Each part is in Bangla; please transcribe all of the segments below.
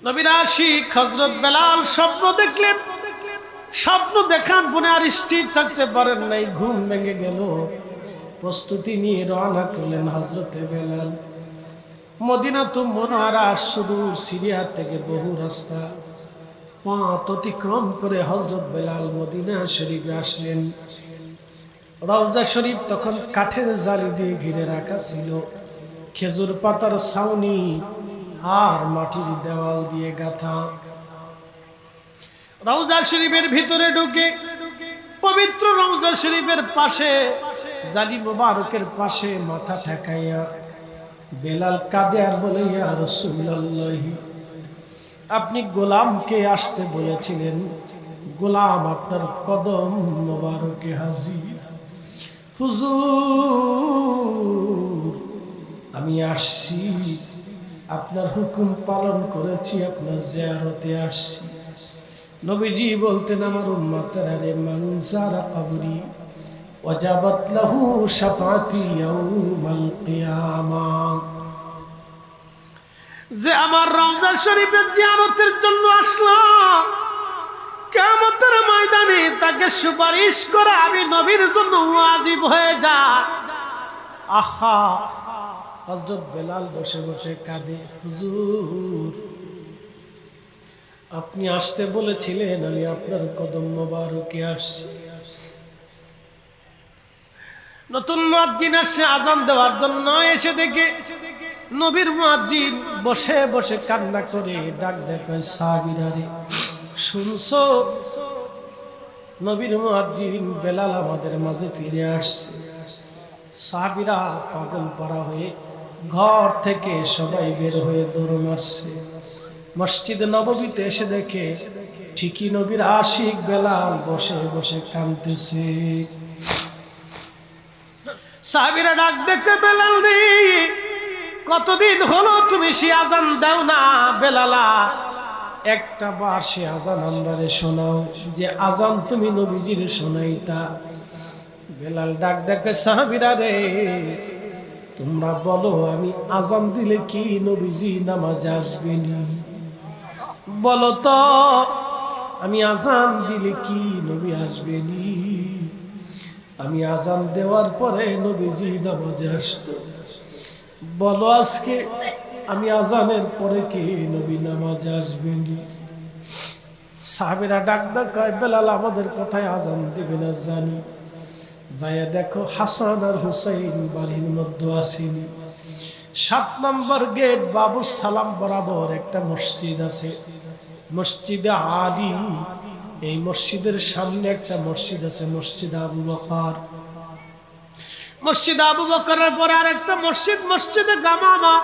নবীর আশিক হযরত বেলাল স্বপ্ন দেখলেন। স্বপ্ন দেখার পরে আর স্থির থাকতে পারেন নাই, ঘুম ভেঙে গেল। প্রস্তুতি নিয়ে রওনা করলেন হযরতে বেলাল। মদিনাতুল মুনাওয়ারা সুদূর সিরিয়া থেকে বহু রাস্তা পথ অতিক্রম করে হযরত বেলাল মদিনা শরীফে আসলেন। রওজা শরীফ তখন কাঠের জালি দিয়ে ঘিরে রাখা ছিল, খেজুর পাতার ছাউনি আর মাটির দেওয়াল দিয়ে গাঁথা। রওজা শরীফের ভিতরে ঢুকে পবিত্র রওজা শরীফের পাশে জালি মুবারকের পাশে মাথা ঠেকাইয়া বেলাল কাঁদে আর বলে, ইয়া রাসূলুল্লাহ, আপনি গোলামকে আসতে বলেছিলেন, গোলাম আপনার কদম মুবারকে হাজির। হুজুর আমি আসছি, আপনার হুকুম পালন করেছি, আপনার জিয়ারতে আসছি। নবীজি বলতেন, আমার উম্মতেরা রে, মান যারা কবরি ওয়াজাবাত লাহু শাফাআতি ইয়াউমাল কিয়ামাহ, যে আমার রওজা শরীফের জিয়ারতের জন্য আসলো, কিয়ামতের ময়দানে তাকে সুপারিশ করা আমি নবীর জন্য ওয়াজিব হয়ে যায়। আহা, হযরত বেলাল বসে বসে কাঁদে, হুজুর আপনি আসতে বলেছিলেন, আমি আপনার কদম মোবারকে আসছি। নতুন মুয়াজ্জিন আসছে আজান দেওয়ার জন্য, এসে দেখে নবীর মুয়াজ্জিন বসে বসে কান্না করে ডাক দেয়, সাহাবীরা রে শুনছো, নবীর মুয়াজ্জিন বেলাল আমাদের মাঝে ফিরে আসছে। সাহাবীরা পাগল পারা হয়ে ঘর থেকে সবাই বের হয়ে দৌড় মারছে। মসজিদে নববীতে এসে দেখে ঠিকই নবীর আশিক বেলাল বসে বসে কাঁদতেছে। সাহাবীরা ডাক দেখে, বেলাল রে কতদিন হলো তুমি সে আজান দাও না, বেলালা একটা বার সে আজান আমরারে শোনাও, যে আজান তুমি নবীজির শোনাইতা। বেলাল ডাক দেখে, সাহাবীরা রে তোমরা বলো, আমি আজান দিলে কি নবীজি নামাজে আসবেনি? বলো তো, আমি আজান দিলে কি নবী আসবেনি? আমি আজান দেওয়ার পরে নবীজি নামাজে আসতো। বলো আজকে আমি আজানের পরে কি নবী নামাজে আসবেনি? সাহাবীরা ডাক দেয়, বেলাল আমাদের কথায় আজান দিবে না জানি, যাইয়া দেখো হাসান আর হুসাইন বাড়ির মধ্যে আসেনি। 7 নম্বর গেট বাবু সালাম বরাবর একটা মসজিদ আছে, মসজিদে আলী। এই মসজিদের সামনে একটা মসজিদ আছে, মসজিদ আবু বকর। মসজিদ আবু বকরের পরে আর একটা মসজিদ, মসজিদে গামামা।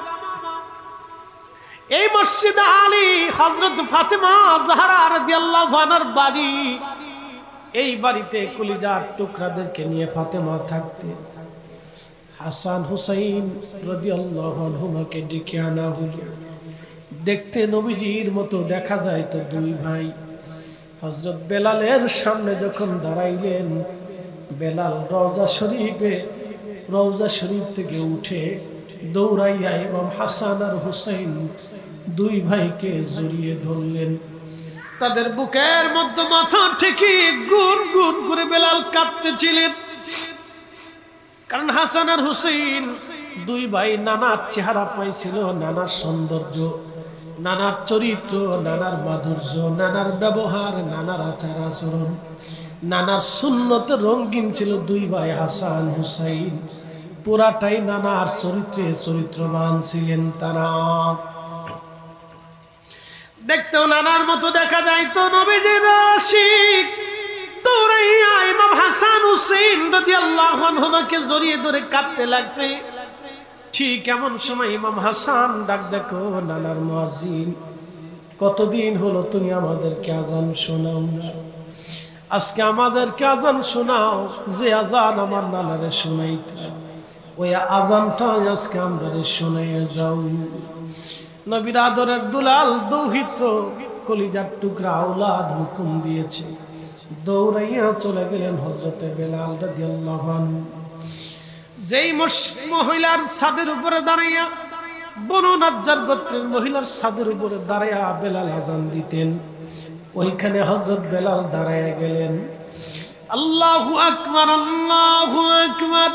এই মসজিদে আলী হযরত ফাতেমা জাহরা রাদিয়াল্লাহু আনহার বাড়ি। এই বাড়িতে কলিজার টুকরাদেরকে নিয়ে ফাতেমা থাকতেন। হাসান হুসাইন রাদিয়াল্লাহু আনহুমাকে ডেকে আনা হলো। দেখতে নবীজির মতো দেখা যায় তো দুই ভাই। হযরত বেলালের সামনে যখন দাঁড়াইলেন, বেলাল রওজা শরীফ থেকে উঠে দৌড়াইয়া ইমাম হাসান আর হুসাইন দুই ভাইকে জড়িয়ে ধরলেন। তাদের বুকের মধ্যে মাথা ঠেকে গুন গুন করে বেলাল কাঁদতেছিলেন। কারণ হাসান আর হুসাইন দুই ভাই নানার চেহারা পাইছিল, নানার সৌন্দর্য, নানার চরিত্র, নানার মাধুর্য, নানার ব্যবহার, নানার আচার আচরণ, নানার সুন্নতে রঙিন ছিল দুই ভাই হাসান হুসাইন। পুরাটাই নানার চরিত্রে চরিত্রবান ছিলেন তারা। দেখতেও নানার মতো দেখা যায় তো। নবীজির আশিক দৌড়াইয়া ইমাম হাসান হুসাইন রাদিয়াল্লাহু আনহুমাকে জড়িয়ে ধরে কাঁদতে লাগছে। ঠিক এমন সময় ইমাম হাসান ডাক দেখো, নানার মুয়াজ্জিন কতদিন হলো তুমি আমাদেরকে আজান শোনাও না, আজকে আমাদেরকে আজান শোনাও, যে আজান আমার নানারে শোনাইতা ওই আজানটা আজকে আমাদের শোনাইয়া যাও। নবীর আদরের দুলাল দৌহিত্র কলিজার টুকরা আওলাদ হুকুম দিয়েছে, দৌড়াইয়া চলে গেলেন হযরতে বেলাল রাদিয়াল্লাহু আনহু। যেই মহিলার ছাদের উপরে দাঁড়াইয়া বনু নাজ্জার গোত্রের মহিলার ছাদের উপরে দাঁড়ায়া বেলাল আজান দিতেন। ওইখানে হযরত বেলাল দাঁড়ায়া গেলেন। আল্লাহু আকবার, আল্লাহু আকবার,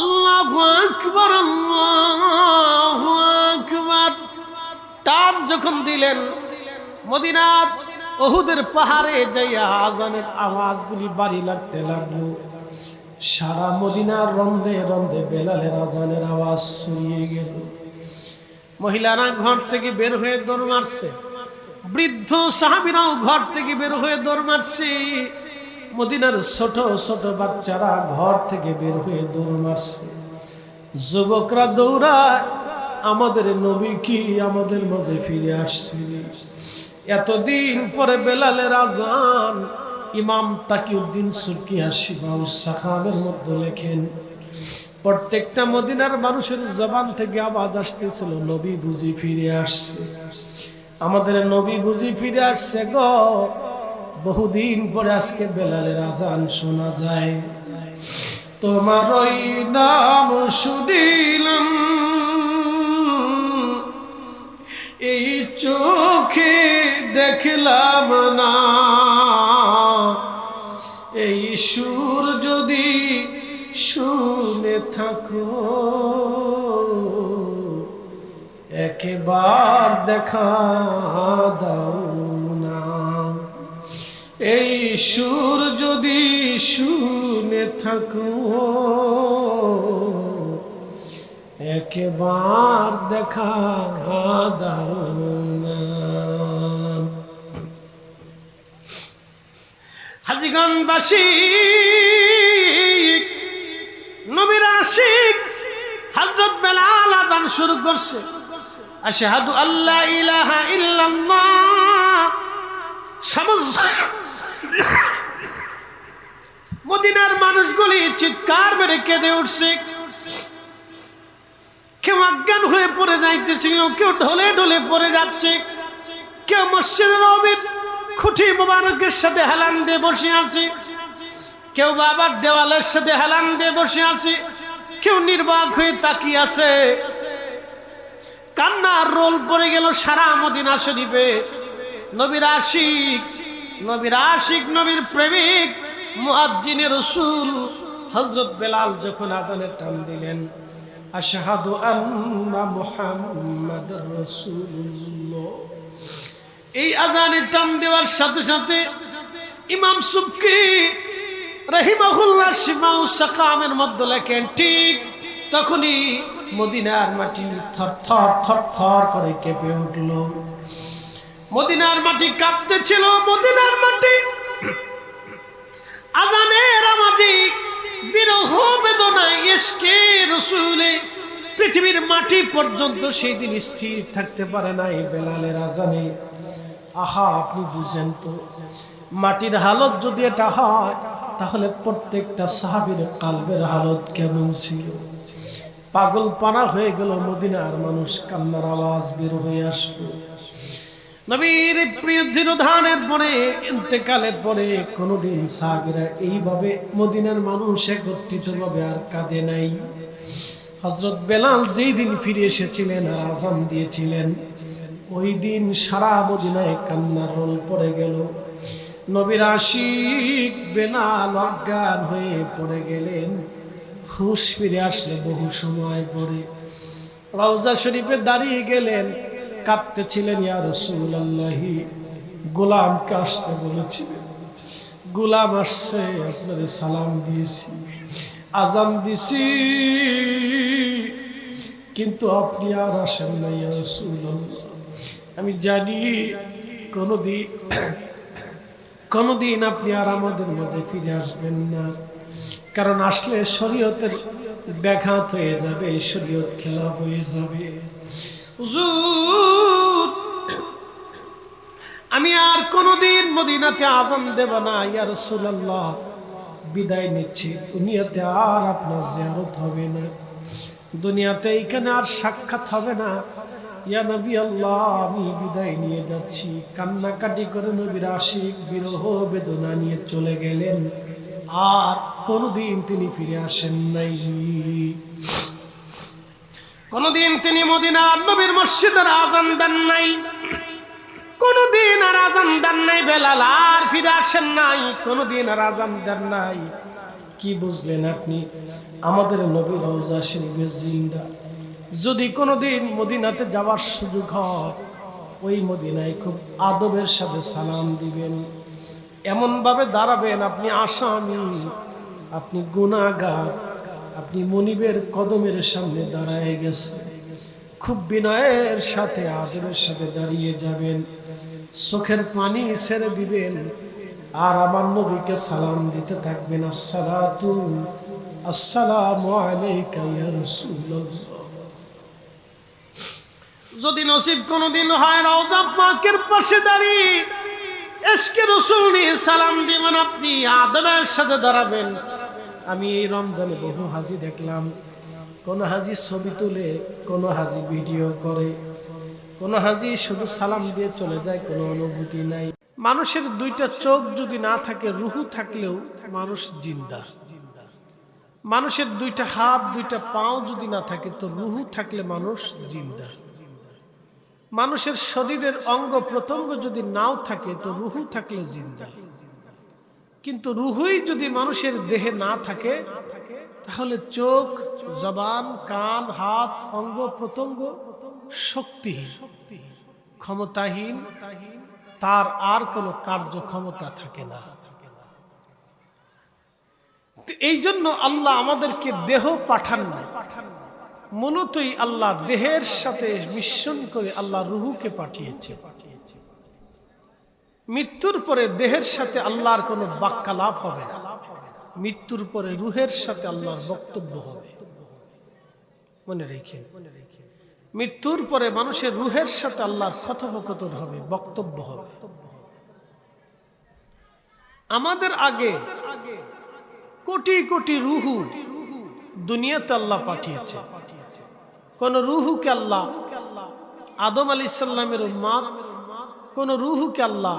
আল্লাহু আকবার, আল্লাহু আকবার। টান যখন দিলেন, মদিনার উহুদের পাহাড়ে যাইয়া আজানের আওয়াজগুলি বাড়ি লাগতে লাগলো। সারা মদিনার রন্ধে রন্ধে বেলালের আজানের আওয়াজ ছড়িয়ে গেল। মহিলারা ঘর থেকে বের হয়ে দৌড় মারছে, বৃদ্ধ সাহাবীরাও ঘর থেকে বের হয়ে দৌড় মারছে, মদিনার ছোট ছোট বাচ্চারা ঘর থেকে বের হয়ে দৌড় মারছে। যুবকরা দৌড়ায়, আমাদের নবী কি আমাদের মাঝে ফিরে আসছে। এতদিন পরে বেলালের আজান। ইমাম তাকিউদ্দিন সুবকি শিফাউস সাকামের মধ্যে লেখেন, প্রত্যেকটা মদিনার মানুষের জবান থেকে আওয়াজ আসতেছিল, নবী বুঝি ফিরে আসছে, আমাদের নবী বুঝি ফিরে আসছে গো। বহুদিন পরে আজকে বেলালের আজান শোনা যায়। তোমার ওই নাম শুনিলাম, এই চোখে দেখলাম না, এই সুর যদি শুনে থাকো, একবার দেখা দাও না। এই সুর যদি শুনে থাকো, একবার দেখা দাও না। হাজীগঞ্জবাসী নবীর আশিক হযরত বেলাল আযান শুরু করছে, আশহাদু আল্লা ইলাহা ইল্লাল্লাহ। মদিনার মানুষগুলি চিৎকার মেরে কেঁদে উঠছে। কেউ অজ্ঞান হয়ে পড়ে যাইতেছিল, কেউ ঢলে ঢলে পড়ে যাচ্ছে, কেউ মসজিদ নববীর খুঁটি মোবারকের সাথে হেলান দিয়ে বসে আছে, কেউ বাবার দেওয়ালের সাথে হেলান দিয়ে বসে আছে, কেউ নির্বাক হয়ে তাকিয়ে আছে। কান্নার রোল পড়ে গেল সারা মদিনা শরীফে। নবীর আশিক, নবীর আশিক, নবীর প্রেমিক, মুয়াজ্জিনে রাসূল হযরত বেলাল যখন আযানের টান দিলেন, আশহাদু আন্না মুহাম্মাদুর রাসূলুল্লাহ, এই আযানের টান দেওয়ার সাথে সাথে ইমাম সুবকি রাহিমাহুল্লাহ শিফাউস সাকামের মধ্যে লেখেন, ঠিক তখনই মদিনার মাটি থরথর থরথর করে কেঁপে উঠল। মদিনার মাটি কাঁপতেছিল। মদিনার মাটি আযানের আওয়াজে বিরহ বেদনায় ইশকে রাসূলে পৃথিবীর মাটি পর্যন্ত সেই দিন স্থির থাকতে পারে নাই বেলালের আযানে। আহা, আপনি বুঝেন তো, মাটির হালত যদি এটা হয় তাহলে প্রত্যেকটা সাহাবীর কালবের হালত কেমন ছিল। পাগল পানা হয়ে গেল মদিনার মানুষ, কান্নার আওয়াজ বের হয়ে আসলো। নবীর প্রিয় জিরোধানের পরে, ইন্তেকালের পরে কোনোদিন সাহাবীরা এইভাবে মদিনার মানুষ একত্রিতভাবে আর কাঁদে নাই। হযরত বেলাল যেই দিন ফিরে এসেছিলেন আর আযান দিয়েছিলেন, ওই দিন সারা মদিনায় কান্নার রোল পড়ে গেল। নবীর আশিক বেলাল অজ্ঞান হয়ে পড়ে গেলেন। হুঁশ ফিরে আসলে বহু সময় পরে রওজা শরীফে দাঁড়িয়ে গেলেন, কাঁদতেছিলেন, ইয়া রাসূলুল্লাহ, গোলামকে আসতে বলেছিলেন, গোলাম আসছে, আপনার সালাম দিয়েছি, আযান দিছি, কিন্তু আপনি আর আসেন না ইয়া রাসূলুল্লাহ। আমি জানি কোনদিন আপনি আর আমাদের মাঝে ফিরে আসবেন না, কারণ আসলে শরীয়তের ব্যাঘাত হয়ে যাবে, শরীয়ত খেলাফ হয়ে যাবে। হুজুর, আমি আর কোনদিন মদিনাতে আযান দেব না ইয়া রাসূলুল্লাহ, বিদায় নিচ্ছি। দুনিয়াতে আর আপনার জিয়ারত হবে না, দুনিয়াতে এখানে আর সাক্ষাৎ হবে না। ইয়া নবী আল্লাহ, আমি বিদায় নিয়ে যাচ্ছি। কান্নাকাটি করে নবীর আশিক বিরহ বেদনা নিয়ে চলে গেলেন, আর কোনদিন তিনি ফিরে আসেন নাই। কোনদিন তিনি মদিনার নবীর মসজিদের আজান দেন নাই, কোনদিন আর আজান দেন নাই। বেলাল আর ফিরে আসেন নাই, কোনদিন আর আজান দেন নাই। কি বুঝলেন আপনি? আমাদের নবী রওজা শরীফে জিন্দা। যদি কোনদিন মদিনাতে যাওয়ার সুযোগ হয়, ওই মদিনায় খুব আদবের সাথে সালাম দিবেন, এমন ভাবে দাঁড়াবেন আপনি আসামি, আপনি গুনাহগার, আপনি মনিবের কদমের সামনে দাঁড়ায় গেছে। খুব বিনয়ের সাথে আদরের সাথে দাঁড়িয়ে যাবেন, চোখের পানি ছেড়ে দিবেন, আর আমার নবীকে সালাম দিতে থাকবেন, আসসালামু আলাইকা ইয়া রাসূলুল্লাহ। যদি নসিব কোনদিন হয় রওজা পাকের পাশে দাঁড়িয়ে ইশকে রাসূল নিয়ে সালাম দিবেন, আপনি আদবের সাথে দাঁড়াবেন। আমি এই রমজানে বহু হাজি দেখলাম, কোন হাজি ছবি তুলে, কোন হাজি ভিডিও করে, কোন হাজি শুধু সালাম দিয়ে চলে যায়, কোনো অনুভূতি নাই। মানুষের দুইটা চোখ যদি না থাকে, রুহু থাকলেও মানুষ জিন্দা। মানুষের দুইটা হাত, দুইটা পাও যদি না থাকে, তো রুহু থাকলে মানুষ জিন্দা। মানুষের শরীরের অঙ্গ প্রত্যঙ্গ যদি নাও থাকে, তো রুহু থাকলে জিন্দা। কিন্তু রুহুই যদি মানুষের দেহে না থাকে, তাহলে চোখ, জবান, কান, হাত, অঙ্গ প্রত্যঙ্গ শক্তিহীন, ক্ষমতাহীন, তার আর কোনো কার্যক্ষমতা থাকে না। এই জন্য আল্লাহ আমাদেরকে দেহ পাঠান নাই, মূলতই আল্লাহ দেহের সাথে মিশ্রণ করে আল্লাহ রুহুকে পাঠিয়েছে। মৃত্যুর পরে দেহের সাথে আল্লাহর কোনো বাক্যালাপ হবে না, মৃত্যুর পরে রুহের সাথে আল্লাহর বক্তব্য হবে। মনে রেখে, মৃত্যুর পরে মানুষের রুহের সাথে আল্লাহর কথোপকথন হবে, বক্তব্য হবে। আমাদের আগে কোটি কোটি রুহু দুনিয়াতে আল্লাহ পাঠিয়েছে। কোন রুহুকে আল্লাহ আদম আলাইহিস সালামের উম্মত, কোন রুহুকে আল্লাহ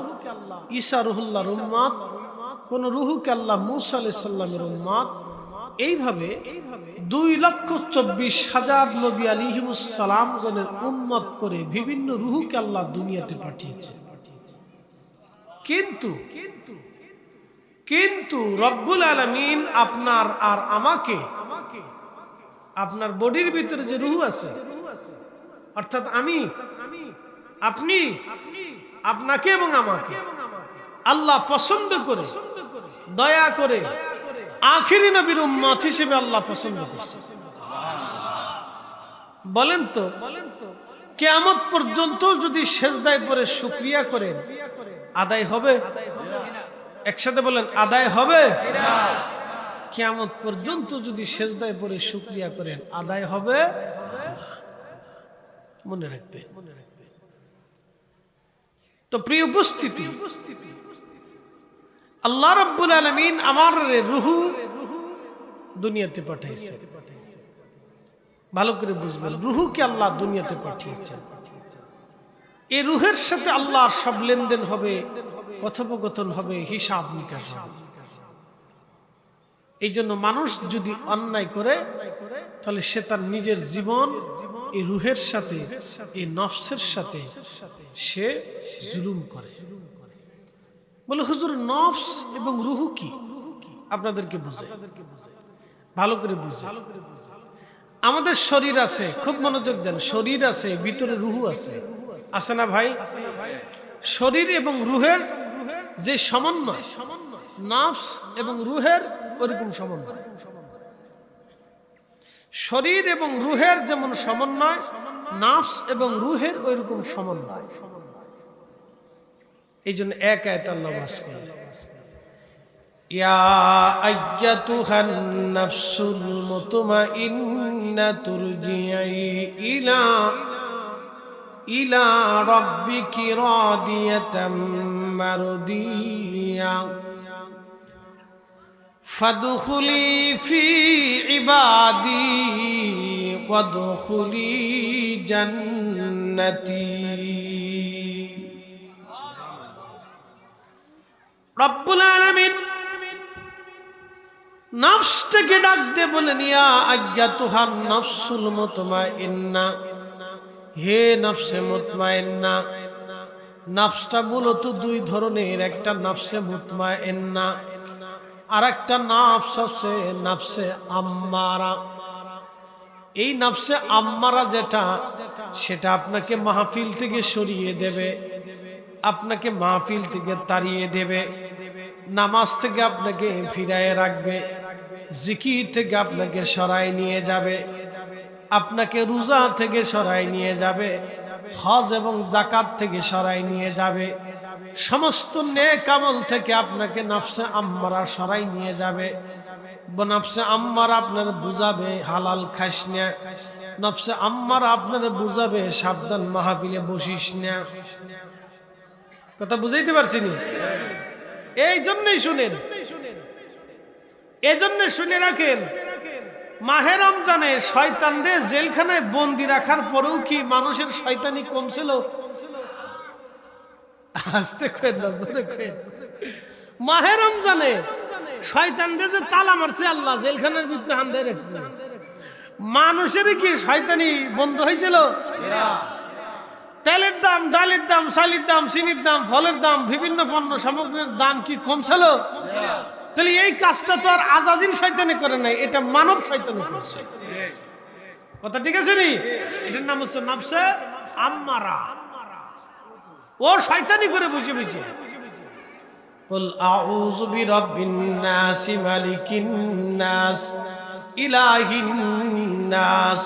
ঈসা রুহুল্লাহর উম্মত, কোন রুহুকে আল্লাহ মূসা আলাইহিস সালামের উম্মত। এইভাবে 2,24,000 নবী আলাইহিমুস সালাম গণের উম্মত করে বিভিন্ন রুহুকে আল্লাহ দুনিয়াতে পাঠিয়েছে। কিন্তু রব্বুল আলামিন আপনার আর আমাকে, আপনার বডির ভিতরে যে রুহু আছে, অর্থাৎ আমি, আপনি, আপনাকে এবং আমাকে আল্লাহ পছন্দ করে, দয়া করে আখিরি নবীর উম্মত হিসেবে আল্লাহ পছন্দ করছে। বলেন তো, কিয়ামত পর্যন্ত যদি সিজদায় পড়ে শুকরিয়া করেন, আদায় হবে? একসাথে বলেন, আদায় হবে? কিয়ামত পর্যন্ত যদি সিজদায় পড়ে শুকরিয়া করেন, আদায় হবে? মনে রাখবে। তো প্রিয় উপস্থিতি, আল্লাহ রাব্বুল আলামিন আমার রুহু দুনিয়াতে পাঠাইছে। ভালো করে বুঝবেন, রুহুকে আল্লাহ দুনিয়াতে পাঠিয়েছেন। এই রুহের সাথে আল্লাহর সব লেনদেন হবে, কথোপকথন হবে, হিসাব নিকাশ হবে। এই জন্য মানুষ যদি অন্যায় করে, তাহলে সে তার নিজের জীবন এই রুহের সাথে, এই নফসের সাথে সে জুলুম করে। বলে হুজুর, নফস এবং রুহু কি? আপনাদেরকে বুঝাই, ভালো করে বুঝাই। আমাদের শরীর আছে, খুব মনোযোগ দেন, শরীর আছে, ভিতরে রুহু আছে, আছে না ভাই? শরীর এবং রুহের যে সমন্বয়, নফস এবং রুহের ওরকম সমন্বয়। শরীর এবং রুহের যেমন সমন্বয়, নফস এবং রুহের ওইরকম সমন্বয়। এই জন্য এক আয়াত আল্লাহ বাস করে, ইয়া আইয়াতুহান নাফসুল মুতমাইন্না তুরজিই ইলা রাব্বিকি রাদিয়াতাম মারদিয়া ফাদখুলি ফি ইবাদি ওয়াদখুলি জান্নাতি। রব্বুল আলামিন নফসটাকে ডাক দে, বলেন ইয়া আজ্ঞাতুহান নফসুল মুতমাইন্না, হে নফসে মুতমাইন্না। নফসটা মূলত দুই ধরনের, একটা নফসে মুতমাইন্না আর একটা নফস আছে নফসে আম্মারা। এই নফসে আম্মারা যেটা, সেটা আপনাকে মাহফিল থেকে সরিয়ে দেবে, আপনাকে মাহফিল থেকে তাড়িয়ে দেবে, নামাজ থেকে আপনাকে ফিরায় রাখবে, জিকির থেকে আপনাকে সরায় নিয়ে যাবে, আপনাকে রোজা থেকে সরায় নিয়ে যাবে, হজ এবং যাকাত থেকে সরায় নিয়ে যাবে, সমস্ত নেক আমল থেকে আপনাকে নফসে আম্মারা সরাই নিয়ে যাবে। নফসে আম্মারা আপনার বুঝাবে হালাল খাস না, নফসে আম্মারা আপনার বুঝাবে সাবধান মাহফিলে বসিস না। কথা বুঝাইতে পারছি নি? এই জন্যই শুনেন, এই জন্য শুনে রাখেন, মাহে রমজানে শয়তানরে জেলখানায় বন্দি রাখার পরেও কি মানুষের শয়তানি কমছিল? আস্তে কইন না, জোরে কইন। মাহে রমজানে শয়তানরে যে তালা মারছে আল্লাহ, জেলখানার ভিতরে হান্দায় রাখছে, মানুষের কি শয়তানি বন্ধ হয়েছিল? তেলের দাম, ডালের দাম, চালের দাম, চিনির দাম, ফলের দাম, বিভিন্ন পণ্য সামগ্রীর দাম কি কমছিল? তাহলে এই কাজটা তো আর আজাদিন শয়তানি করে নাই, এটা মানব শয়তানি করছে। কথা ঠিক আছে নি? এটার নাম হচ্ছে নফসে আম্মারা। ও শয়তানি করে বুঝে বুঝে। কুল আউযু বিরাব্বিন নাস মালিকিন নাস ইলাহিন নাস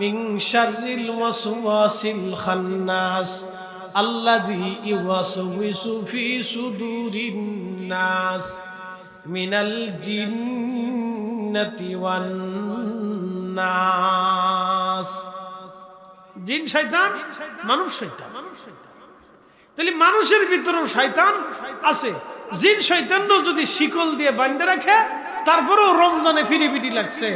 মিন শাররিল ওয়াসওয়াসিল খান্নাস আল্লাযী ইউওয়াসওয়িসু ফি সুদুরিন নাস মিনাল জিন্নাতি ওয়ান নাস। জিন শয়তান, মানুষ শয়তান। তাহলে মানুষের ভিতরেও শয়তান আছে। জিন শয়তানও যদি শিকল দিয়ে বাঁধে রাখে, তারপরেও রমজানে ফিরিপিটি লাগছে,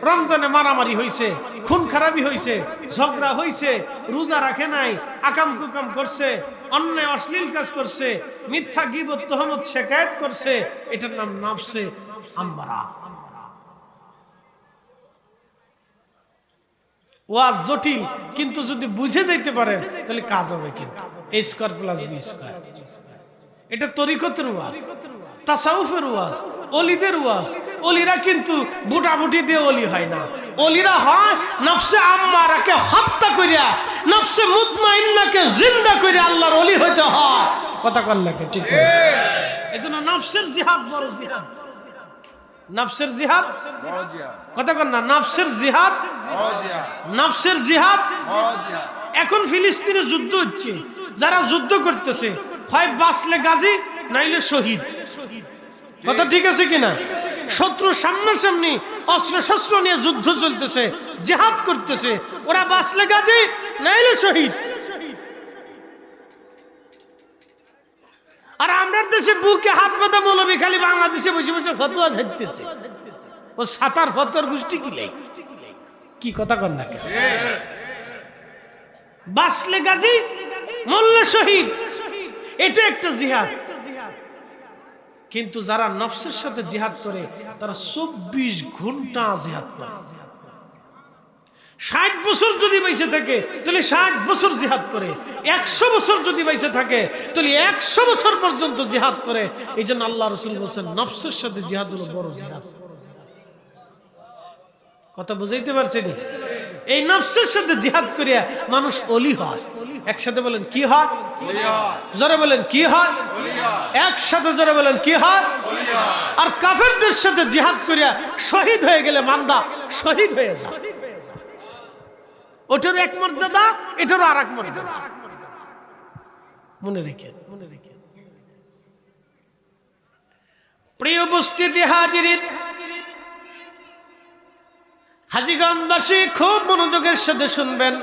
রমজানে মারামারি হয়েছে, খুন খারাপি হয়েছে, ঝগড়া হয়েছে, রোজা রাখে নাই, আকাম কুকাম করছে, অন্যায় অশ্লীল কাজ করছে, মিথ্যা গীবত তহমত শিকায়েত করছে, এটার নাম নফসে আম্মারা। ওয়াজ জটিল, কিন্তু যদি বুঝে যাইতে পারেন তাহলে কাজ হবে। কিন্তু a square plus B square, এটা তরিকতের ওয়াজ, তাসাউফের ওয়াজ, ওলিদের ওয়াজ। ওলিরা কিন্তু বুটাবুটি দিয়ে ওলি হয় না, ওলিরা হয় নফসে আম্মারাকে হত্যা করিয়া, নফসে মুতমাইন্নাকে জিন্দা করিয়া আল্লাহর ওলি হইতে হয়। কথা কন নাকি? ঠিক আছে। এজন্য নফসের জিহাদ বড় জিহাদ, নফসের জিহাদ বড় জিহাদ। কথা কন না? নফসের জিহাদ বড় জিহাদ, নফসের জিহাদ বড় জিহাদ। এখন ফিলিস্তিনে যুদ্ধ হচ্ছে, যারা যুদ্ধ করতেছে হয় বাঁচলে গাজী নাইলে শহীদ। কথা ঠিক আছে কিনা? শত্রু সামনাসামনি অস্ত্র শস্ত্র নিয়ে যুদ্ধ চলতেছে, জিহাদ করতেছে, ওরা বাঁচলে গাজী নাইলে শহীদ। আর আমরা দেশে বুকে হাত বাঁধা মৌলবী খালি বাংলাদেশে বসে বসে ফতোয়া ঝাড়তেছে। ও সাতার ফতোয়ার গোষ্ঠী কি লাই? কি কথা কন না? বাঁচলে গাজী মরলে শহীদ, এটা একটা জিহাদ। কিন্তু যারা নফসের সাথে জিহাদ করে তারা 24 ঘন্টা জিহাদ করে। 60 বছর যদি বেঁচে থাকে তাহলে 60 বছর জিহাদ করে, 100 বছর যদি বেঁচে থাকে তাহলে 100 বছর পর্যন্ত জিহাদ করে। এই জন্য আল্লাহ রাসূল বলেছেন নফসের সাথে জিহাদ হলো বড় জিহাদ। কথা বুঝাইতে পারছেন? এই নফসের সাথে জিহাদ করিয়া মানুষ ওলি হয়। একসাথে বলেন কি হয়? জোরে বলেন কি হয়? একসাথে জোরে বলেন কি হয়? আর কাফেরদের সাথে জিহাদ করিয়া শহীদ হয়ে গেলে মান্দা শহীদ হয়ে যায়। ওটার এক মর্যাদা, এটারও আর এক মর্যাদা। মনে রেখেন, মনে রেখেন। প্রিয় উপস্থিতি হাজিরিন, হাজীগঞ্জবাসী খুব মনোযোগের সাথে শুনবেন।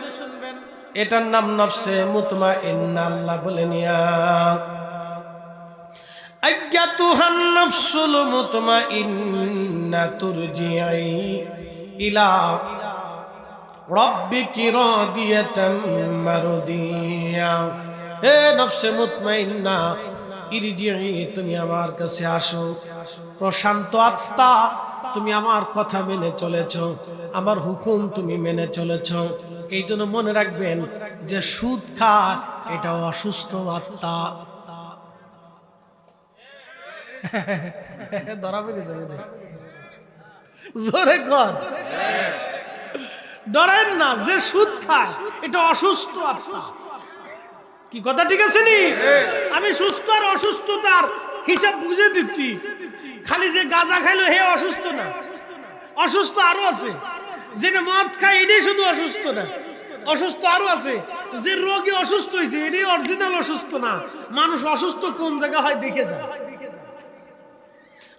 এটার নাম নফসে মুতমাইন্না। আল্লাহ বলেন ইয়া আইয়াতুহান নফসুল মুতমাইন্না তুরজিই ইলা রাব্বিকি রাদিয়াতাম মারদিয়া। হে নফসে মুতমাইন্না, ইরজিই, তুমি আমার কাছে আসো। প্রশান্ত আত্মা তুমি আমার কথা মেনে চলেছ, আমার হুকুম তুমি মেনে চলেছ। এই জন্য মনে রাখবেন যে সুদ খায় এটা অসুস্থ আত্মা। ধরা পড়ে যাবে, জোরে কর, ডরেন না। যে সুদ খায় এটা অসুস্থ আত্মা। কি কথা ঠিক আছে নি? আমি সুস্থ আর অসুস্থতার হিসাব বুঝে দিচ্ছি। খালি যে গাঁজা খাইলো হে অসুস্থ না, অসুস্থ আরো আছে। যেটা মদ খায় এটাই শুধু অসুস্থ না, অসুস্থ আরো আছে। যে রোগী অসুস্থ হয়েছে এটাই অরিজিনাল অসুস্থ না। মানুষ অসুস্থ কোন জায়গা হয় দেখে যায়।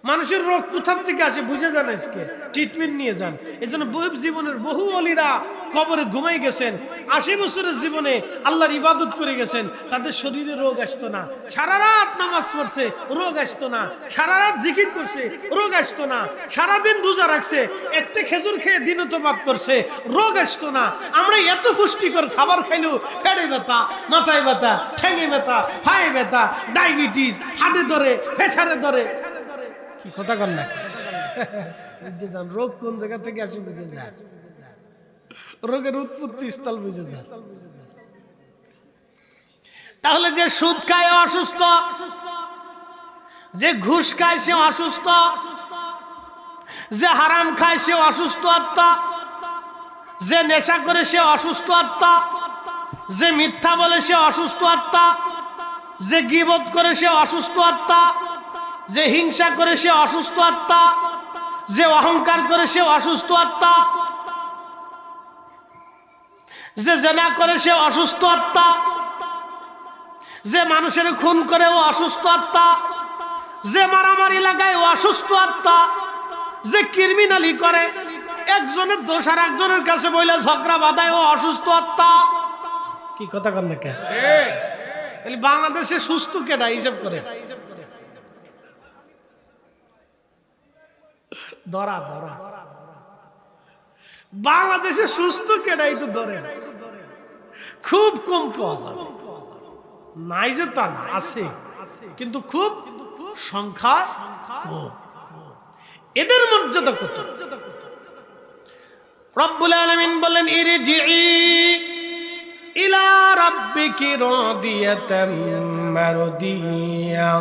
মানুষের রোগ কোথা থেকে আসে বুঝে যান, আজকে ট্রিটমেন্ট নিয়ে যান। এই জন্য জীবনের বহু অলিরা কবরে ঘুমাই গেছেন, 80 বছরের জীবনে আল্লাহর ইবাদত করে গেছেন, তাদের শরীরে রোগ আসতো না। সারা রাত নামাজ পড়ছে, রোগ আসতো না। সারা রাত জিকির করছে, রোগ আসতো না। সারাদিন রোজা রাখছে, একটা খেজুর খেয়ে দিনতবাদ করছে, রোগ আসতো না। আমরা এত পুষ্টিকর খাবার খাইলেও পেটে ব্যথা, মাথায় ব্যথা, ঠ্যাঙে ব্যথা, পায়ে ব্যথা, ডায়াবেটিস, হার্টে ধরে, প্রেসারে ধরে। কি কথা কর না, বুঝে যান রোগ কোন জায়গা থেকে আসে বুঝে যান, রোগের উৎপত্তি স্থল বুঝে যান। তাহলে যে সুদ খায় অসুস্থ, যে ঘুষ খায় সে অসুস্থ, যে হারাম খায় সে অসুস্থ আত্মা, যে নেশা করে সে অসুস্থ আত্মা, যে মিথ্যা বলে সে অসুস্থ আত্মা, যে গীবত করে সে অসুস্থ আত্মা, যে হিংসা করে সে অসুস্থ আত্মা, যে অহংকার করে সে অসুস্থ আত্মা, যে জেনা করে সে অসুস্থ আত্মা, যে মানুষের খুন করে ও অসুস্থ আত্মা, যে মারামারি লাগায় ও অসুস্থ আত্মা, যে ক্রিমিনালি করে, একজনের দোষ আর একজনের কাছে বইলে ঝগড়া বাঁধায় ও অসুস্থ আত্মা। কি কথা কর না কে? বাংলাদেশে সুস্থ কেডা হিসাব করে ধরা ধরা, বাংলাদেশে সুস্থ কেডা একটু ধরে, খুব কম পাওয়া যাবে। নাই যে তা না, আছে কিন্তু খুব সংখ্যা কম। এদের মর্যাদা কত? রব্বুল আলামিন বলেন ইরজিই ইলা রাব্বিকি রাদিয়াতাম মারদিয়া,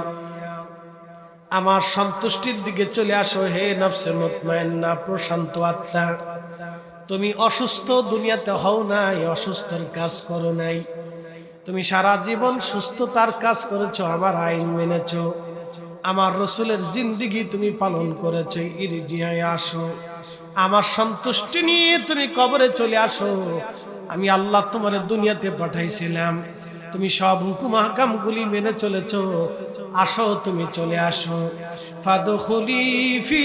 আমার সন্তুষ্টির দিকে চলে আসো হে নফসে মুতমাইন্না, প্রশান্ত আত্মা। তুমি অসুস্থ দুনিয়াতে হও নাই, অসুস্থর কাজ করো নাই। তুমি সারা জীবন সুস্থতার কাজ করেছো, আমার আইন মেনেছো, আমার রসুলের জিন্দিগি তুমি পালন করেছো। ইরজিআই, আসো আমার সন্তুষ্টি নিয়ে তুমি কবরে চলে আসো। আমি আল্লাহ তোমার দুনিয়াতে পাঠাইছিলাম, তুমি সব হুকুম আহকামগুলি মেনে চলেছো। আসো তুমি চলে আসো। ফাদখুলি ফি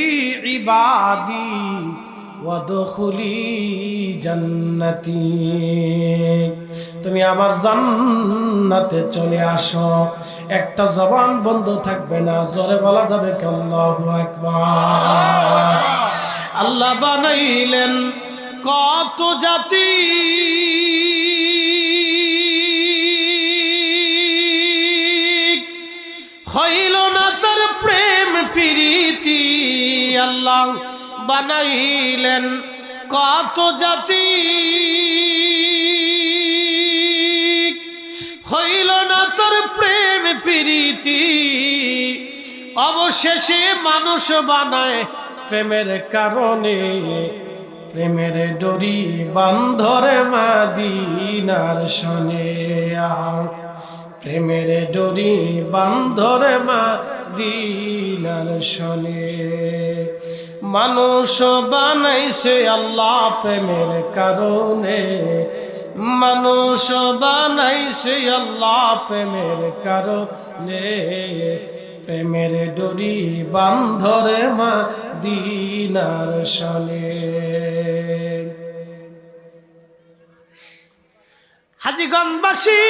ইবাদি ওয়াদখুলি জান্নাতি, তুমি আমার জান্নাতে চলে আসো। একটা জবান বন্ধ থাকবে না, জোরে বলা যাবে কি আল্লাহু আকবার। আল্লাহ বানাইলেন কত জাতি, হইল না তার প্রেম প্রীতি। আল্লাহ বানাইলেন কত জাতি, হইল না তার প্রেম প্রীতি। অবশেষে মানুষ বানায় প্রেমের কারণে, প্রেমের ডরি বান্ধরে মাদিনার শনে। প্রেমের ডরি বান্ধরে মাদিনার শনে। মানুষ বানাইছে আল্লাহ প্রেমের কারণে, মানুষ বানাইছে আল্লাহ প্রেমের কারণে। প্রেমের ডরি বান্ধরে মাদিনার শনে। হাজীগঞ্জবাসী,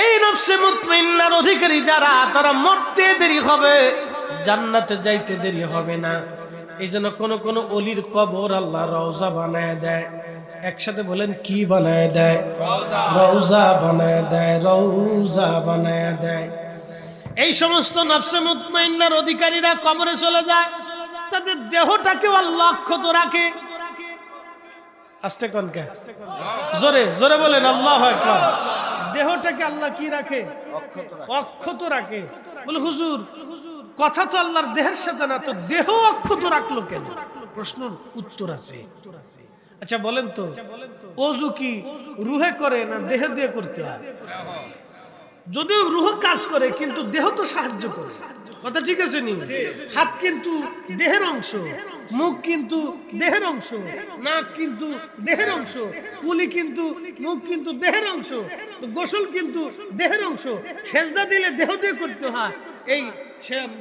এই নফসে মুতমাইন্নার অধিকারী যারা, তারা মরতে দেরি হবে, জান্নাতে যাইতে দেরি হবে না। এই জন্য কোন কোন অলির কবর আল্লাহ রওজা বানায় দেয়। একসাথে বলেন কি বানায় দেয়? রওজা বানায় দেয়, রওজা বানায় দেয়। এই সমস্ত নফসে মুতমাইন্নার অধিকারীরা কবরে চলে যায়। তাদের দেহটাকেও আল্লাহ অক্ষত রাখে। আস্তে কনকে জোরে জোরে বলেন আল্লাহু আকবার। দেহটাকে আল্লাহ কি রাখে? অক্ষত রাখে। বলে হুজুর কথা তো আল্লাহর দেহের সাথে না, তো দেহ অক্ষত রাখলো কেন? প্রশ্নের উত্তর আছে। আচ্ছা বলেন তো, ওযু কি রুহে করে না দেহ দিয়ে করতে হয়? যদিও রুহ কাজ করে কিন্তু দেহ তো সাহায্য করে, কথা ঠিক আছে নি? হাত কিন্তু দেহের অংশ, মুখ কিন্তু দেহের অংশ, নাক কিন্তু দেহের অংশ, কুলি কিন্তু মুখ কিন্তু দেহের অংশ, তো গোসল কিন্তু দেহের অংশ। সেজদা দিলে দেহ দিয়ে করতে হয়, এই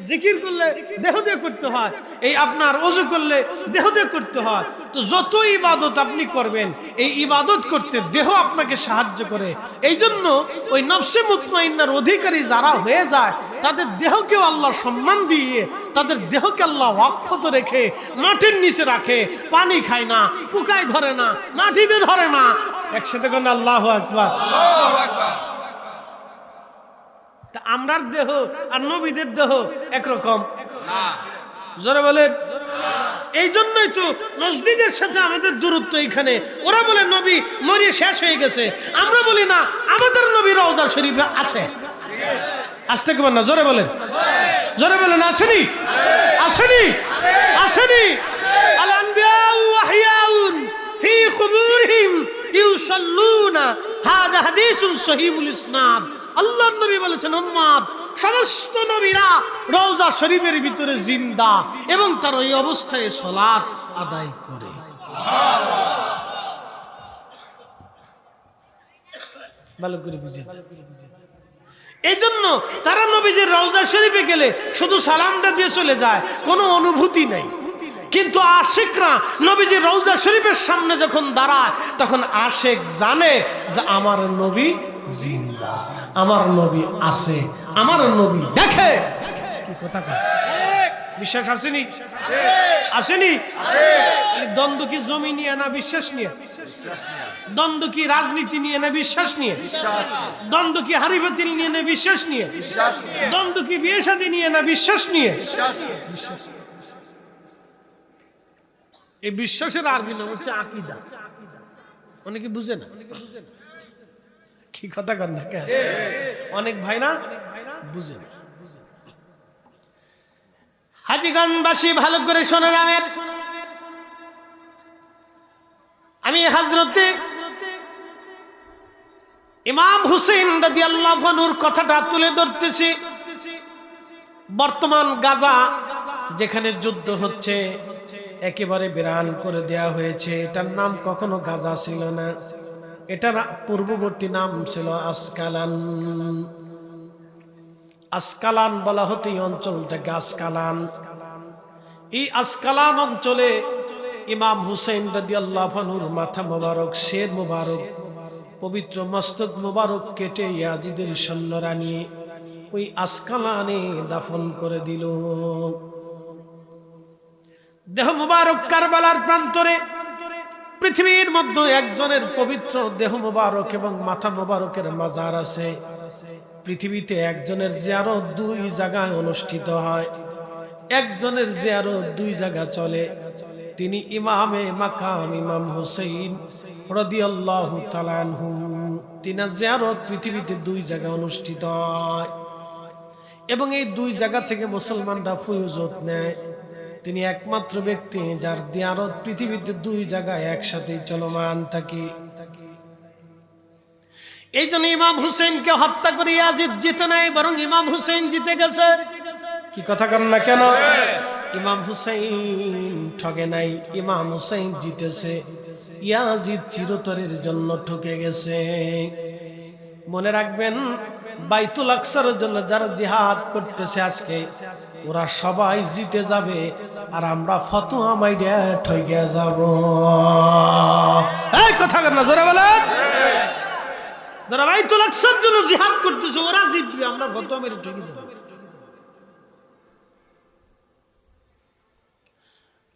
জিকির করলে দেহ দিয়ে করতে হয়, এই আপনার ওযু করলে দেহ দিয়ে করতে হয়। তো যত ইবাদত আপনি করবেন এই ইবাদত করতে দেহ আপনাকে সাহায্য করে। এই জন্য ওই নফসে মুতমাইন্নার অধিকারী যারা হয়ে যায় তাদের দেহকেও আল্লাহ সম্মান দিয়ে তাদের দেহকে আল্লাহ অক্ষত রেখে মাটির নিচে রাখে। পানি খায় না, পোকায় ধরে না, মাটিতে ধরে না। একসাথে কোন আল্লাহু আকবার। তা আমরার দেহ আর নবীদের দেহ একরকম না, জোরে বলেন। এই জন্যই তো মসজিদের সাথে আমাদের দূরত্ব এইখানে। ওরা বলে নবী মরিয়ে শেষ হয়ে গেছে, আমরা বলি না আমাদের নবী রওজা শরীফে আছে। আসতে কি না, জোরে বলেন, জোরে বলেন। আসেনি আসেনি আসেনি। আল আনবিয়াউ আহইয়াউন ফি কুবুরহিম ইউসাল্লুনা, হাযা হাদিসুন সহিহুল ইসনাদ। আল্লাহর নবী বলেছেন উম্মত সমস্ত নবীরা রওজা শরীফের ভিতরে জিন্দা এবং তার ওই অবস্থায় সালাত আদায় করে। ভালো করে বুঝেছে। এই জন্য তারা নবীজির রওজা শরীফে গেলে শুধু সালামটা দিয়ে চলে যায়, কোনো অনুভূতি নেই। কিন্তু আশিকরা নবীজির রওজা শরীফের সামনে যখন দাঁড়ায় তখন আশিক জানে যে আমার নবী জিন্দা, আমার নবী আছে, আমার নবী দেখে। কি কথা কয়? বিশ্বাস আসেনি? আসেনি? দ্বন্দ্ব কি জমি নিয়ে না বিশ্বাস নিয়ে? দ্বন্দ্ব কি রাজনীতি নিয়ে না বিশ্বাস নিয়ে? দ্বন্দ্ব কি হাড়ি বাতিল নিয়ে না বিশ্বাস নিয়ে? দ্বন্দ্ব কি বিয়ে শাদী নিয়ে না বিশ্বাস নিয়ে? বিশ্বাস। এই বিশ্বাসের আরবি নাম হচ্ছে আকীদা। অনেকে বুঝে না। কি কথা কন না? অনেক ভাই না বুঝে না। হাজীগঞ্জবাসী ভালো করে শোনেন, আমি হযরতে ইমাম হুসাইন রাদিয়াল্লাহু আনহুর কথাটা তুলে ধরতেছি। বর্তমান গাজা যেখানে যুদ্ধ হচ্ছে একেবারে বিরান করে দেয়া হয়েছে। এটার নাম কখনো গাজা ছিল না, এটার পূর্ববর্তী নাম ছিল আসকালান। আসকালান বলা হতো এই অঞ্চলটাকে আসকালান। এই আসকালান অঞ্চলে ইমাম হুসাইন রাদিয়াল্লাহু আনহুর মাথা মোবারক, শের মোবারক, পবিত্র মস্তক মোবারক কেটে ইয়াজিদের সৈন্যরা নিয়ে ওই আসকালানে দাফন করে দিল। দেহ মোবারক কারবালার প্রান্তরে পৃথিবীর মধ্যে একজনের পবিত্র দেহ মোবারক এবং মাথা মোবারকের মাজার আছে। পৃথিবীতে একজনের জিয়ারত দুই জায়গায় অনুষ্ঠিত হয়, একজনের জিয়ারত দুই জায়গা চলে। তিনি ইমামে মাকাম ইমাম হুসাইন রাদিয়াল্লাহু তাআলা আনহু। তিনার জিয়ারত পৃথিবীতে দুই জায়গায় অনুষ্ঠিত হয় এবং এই দুই জায়গা থেকে মুসলমানরা ফয়জত নেয়। তিনি একমাত্র ব্যক্তি যার জিয়ারত পৃথিবীতে দুই জায়গায় একসাথে চলমান থাকে। এই জন্য ইমাম হুসেনকে হত্যা করে ইয়াজিদ জিতে নাই, বরং ইমাম হুসেন জিতে গেছে। কি কথা কন না কেন? ইমাম হুসেন ঠকে নাই, ইমাম হুসেন জিতেছে। ইয়াজিদ চিরতরের জন্য ঠকে গেছে। মনে রাখবেন, বাইতুল আকসার জন্য যারা জিহাদ করতেছে আজকে ওরা সবাই জিতে যাবে আর আমরা ফতোয়া মাইরা ঠকে যাব। এই কথা কন না, জোরে বলেন। যারা বাইতুল আকসার জন্য জিহাদ করতেছে ওরা জিতবে, আমরা ফতোয়া মেরে ঠকে যাব।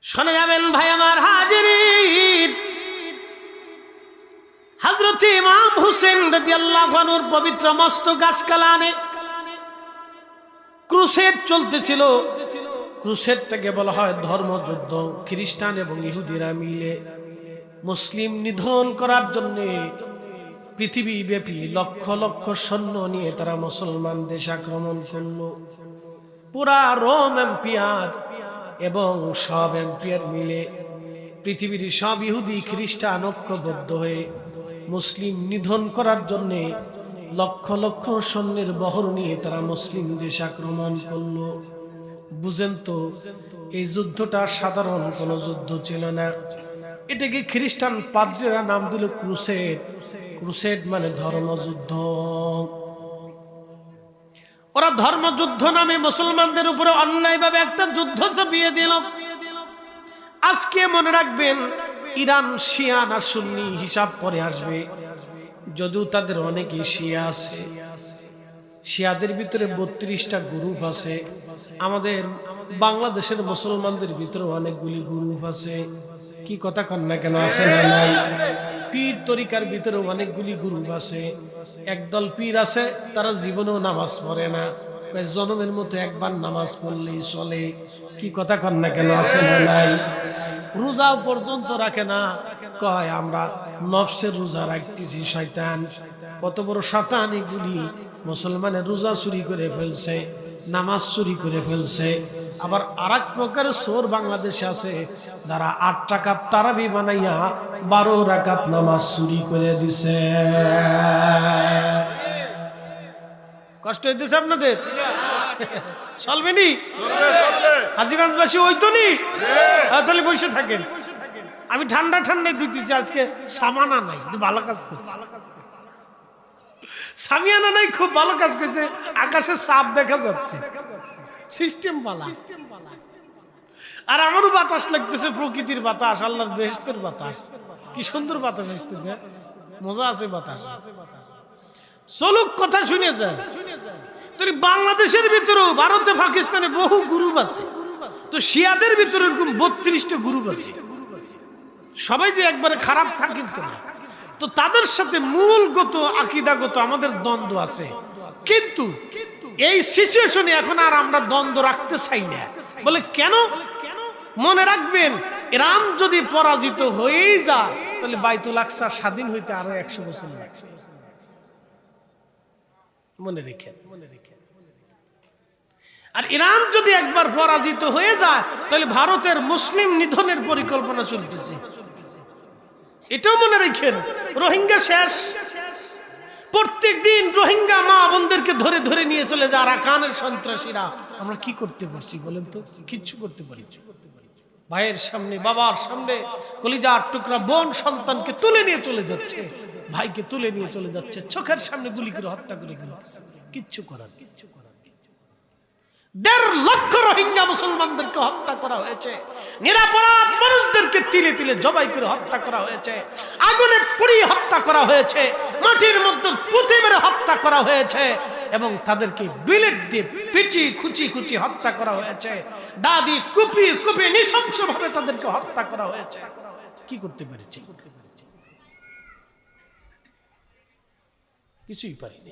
শুনে যাবেন ভাই আমার হাজিরিন, হযরত ইমাম হুসেন রাদিয়াল্লাহু আনহুর পবিত্র মস্তক আসকালানে ক্রুসেড চলতেছিল। ক্রুসেডটাকে বলা হয় ধর্মযুদ্ধ। খ্রিস্টান এবং ইহুদিরা মিলে মুসলিম নিধন করার জন্য পৃথিবীব্যাপী লক্ষ লক্ষ সৈন্য নিয়ে তারা মুসলমান দেশ আক্রমণ করলো। পুরা রোম এম্পিয়ার এবং সব এম্পিয়ার মিলে পৃথিবীর সব ইহুদি খ্রিস্টান ঐক্যবদ্ধ হয়ে মুসলিম নিধন করার জন্যে লক্ষ লক্ষ সৈন্যের বহর নিয়ে তারা মুসলিম দেশ আক্রমণ করলো। বুঝেন তো, এই যুদ্ধটা সাধারণ কোনো যুদ্ধ ছিল না। এটাকে খ্রিস্টান পাদ্রীরা নাম দিল ক্রুসেড। ক্রুসেড মানে ধর্মযুদ্ধ। ওরা ধর্মযুদ্ধ নামে মুসলমানদের উপরে অন্যায়ভাবে একটা যুদ্ধ চাপিয়ে দিল। আজকে মনে রাখবেন, ইরান শিয়া না সুন্নি হিসাব পরে আসবে, যদিও তাদের অনেকেই শিয়া আছে। শিয়াদের ভিতরে 32টা গ্রুপ আছে। আমাদের বাংলাদেশের মুসলমানদের ভিতরে অনেকগুলি গ্রুপ আছে। কি কথা কন না কেন, আছে না নাই? পীর তরিকার ভিতরে অনেকগুলি গ্রুপ আছে। একদল পীর আছে, তারা জীবনেও নামাজ পড়ে না, জনমের মতো একবার নামাজ পড়লেই চলে। কি কথা কন না কেন, আছে না নাই? রোজাও পর্যন্ত রাখে না, কয় আমরা নফসের রোজা রাখতেছি। শয়তান, কত বড় শয়তান এগুলি! মুসলমানের রোজা চুরি করে ফেলছে, নামাজ চুরি করে ফেলছে। আবার আরেক প্রকার চোর বাংলাদেশে আছে, যারা 8 টাকার তারাবি বানাইয়া 12 রাকাত নামাজ চুরি করে দিছে। কষ্ট হইতেছে আপনাদের? চলবে নি? হাজীগঞ্জবাসী ওই তো নি? তাহলে বসে থাকেন। আমি ঠান্ডা ঠান্ডায় দিতেছি, আজকে সামানা নাই, ভালো কাজ করছে। সামিয়ানা নাই, খুব ভালো কাজ করছে। আকাশে সাপ দেখা যাচ্ছে, সিস্টেম পালা। আর আমারও বাতাস লাগতেছে, প্রকৃতির বাতাস, আল্লাহর বেহেশতের বাতাস। কি সুন্দর বাতাস আসতেছে, মজা আছে বাতাস। চলুক, কথা শুনে যায়। তো বাংলাদেশের ভিতরেও, ভারতে পাকিস্তানে বহু গ্রুপ আছে। তো শিয়াদের ভিতরে এরকম 32টা গ্রুপ আছে। সবাই যে একবারে খারাপ থাকে না, তো তাদের সাথে মূলগত আকীদাগত আমাদের দ্বন্দ্ব আছে। কিন্তু এই সিচুয়েশনে এখন আর আমরা দ্বন্দ্ব রাখতে চাই না। বলে কেন? মনে রাখবেন, ইরান যদি পরাজিত হয়েই যায়, তাহলে বাইতুল আকসা স্বাধীন হইতে আরো 100 বছর লাগবে। মনে রেখেন। আর ইরান যদি একবার পরাজিত হয়ে যায়, তাহলে ভারতের মুসলিম নিধনের পরিকল্পনা চলতেছে, এটাও মনে রাখেন। রোহিঙ্গা শেষ। প্রত্যেক দিন রোহিঙ্গা মা বোনদেরকে ধরে ধরে নিয়ে চলে যায় আরাকানের সন্ত্রাসীরা। আমরা কি করতে পারছি বলেন তো? কিচ্ছু করতে পারি। ভাইয়ের সামনে, বাবার সামনে কলিজার টুকরা বোন সন্তানকে তুলে নিয়ে চলে যাচ্ছে, ভাইকে তুলে নিয়ে চলে যাচ্ছে, চোখের সামনে গুলি করে হত্যা করে ফেলতেছে। কিচ্ছু করার। 1.5 লক্ষ রোহিঙ্গা মুসলমানদেরকে হত্যা করা হয়েছে। নিরাপরাধ মানুষদেরকে তিলে তিলে জবাই করে হত্যা করা হয়েছে, আগুনে পুড়িয়ে হত্যা করা হয়েছে, মাটির মধ্যে পুঁতে মেরে হত্যা করা হয়েছে, এবং তাদেরকে বিলেট দিয়ে পিটিয়ে খুচি খুচি হত্যা করা হয়েছে। দাদি কুপিয়ে কুপিয়ে নৃশংসভাবে তাদেরকে হত্যা করা হয়েছে। কি করতে পেরেছি? কিছুই পারিনি।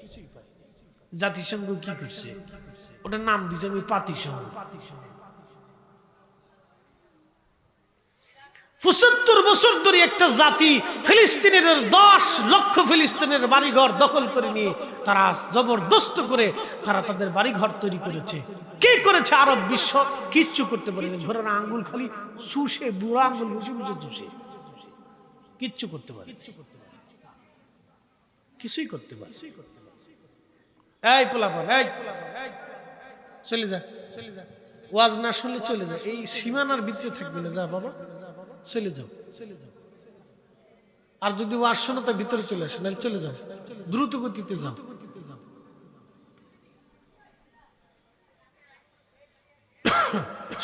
জাতিসংঘ কি করছে? ওটার নাম দিয়েছে আমি পাতিসংঘ। 75 বছর ধরে একটা জাতি ফিলিস্তিনের 10 লক্ষ ফিলিস্তিনের বাড়িঘর দখল করে নিয়ে তারা জবরদস্ত করে তারা তাদের বাড়িঘর তৈরি করেছে। কি করেছে আরব বিশ্ব? কিচ্ছু করতে পারেনি। ঝোরার আঙ্গুল খালি চুষে, বুড়া আঙ্গুল বুঝে বুঝে চুষে। কিচ্ছু করতে পারে, কিছুই করতে পারে। এই পোলাপান, এই চলে যা, চলে যা। ওয়াজ না শুনলে চলে যা। এই সীমানার ভিতরে থাকবে না, যা বাবা, চলে যাও। আর যদি ওয়াজ শোনো তা ভিতরে চলে আসো, নাহলে চলে যাও, দ্রুত গতিতে যাও।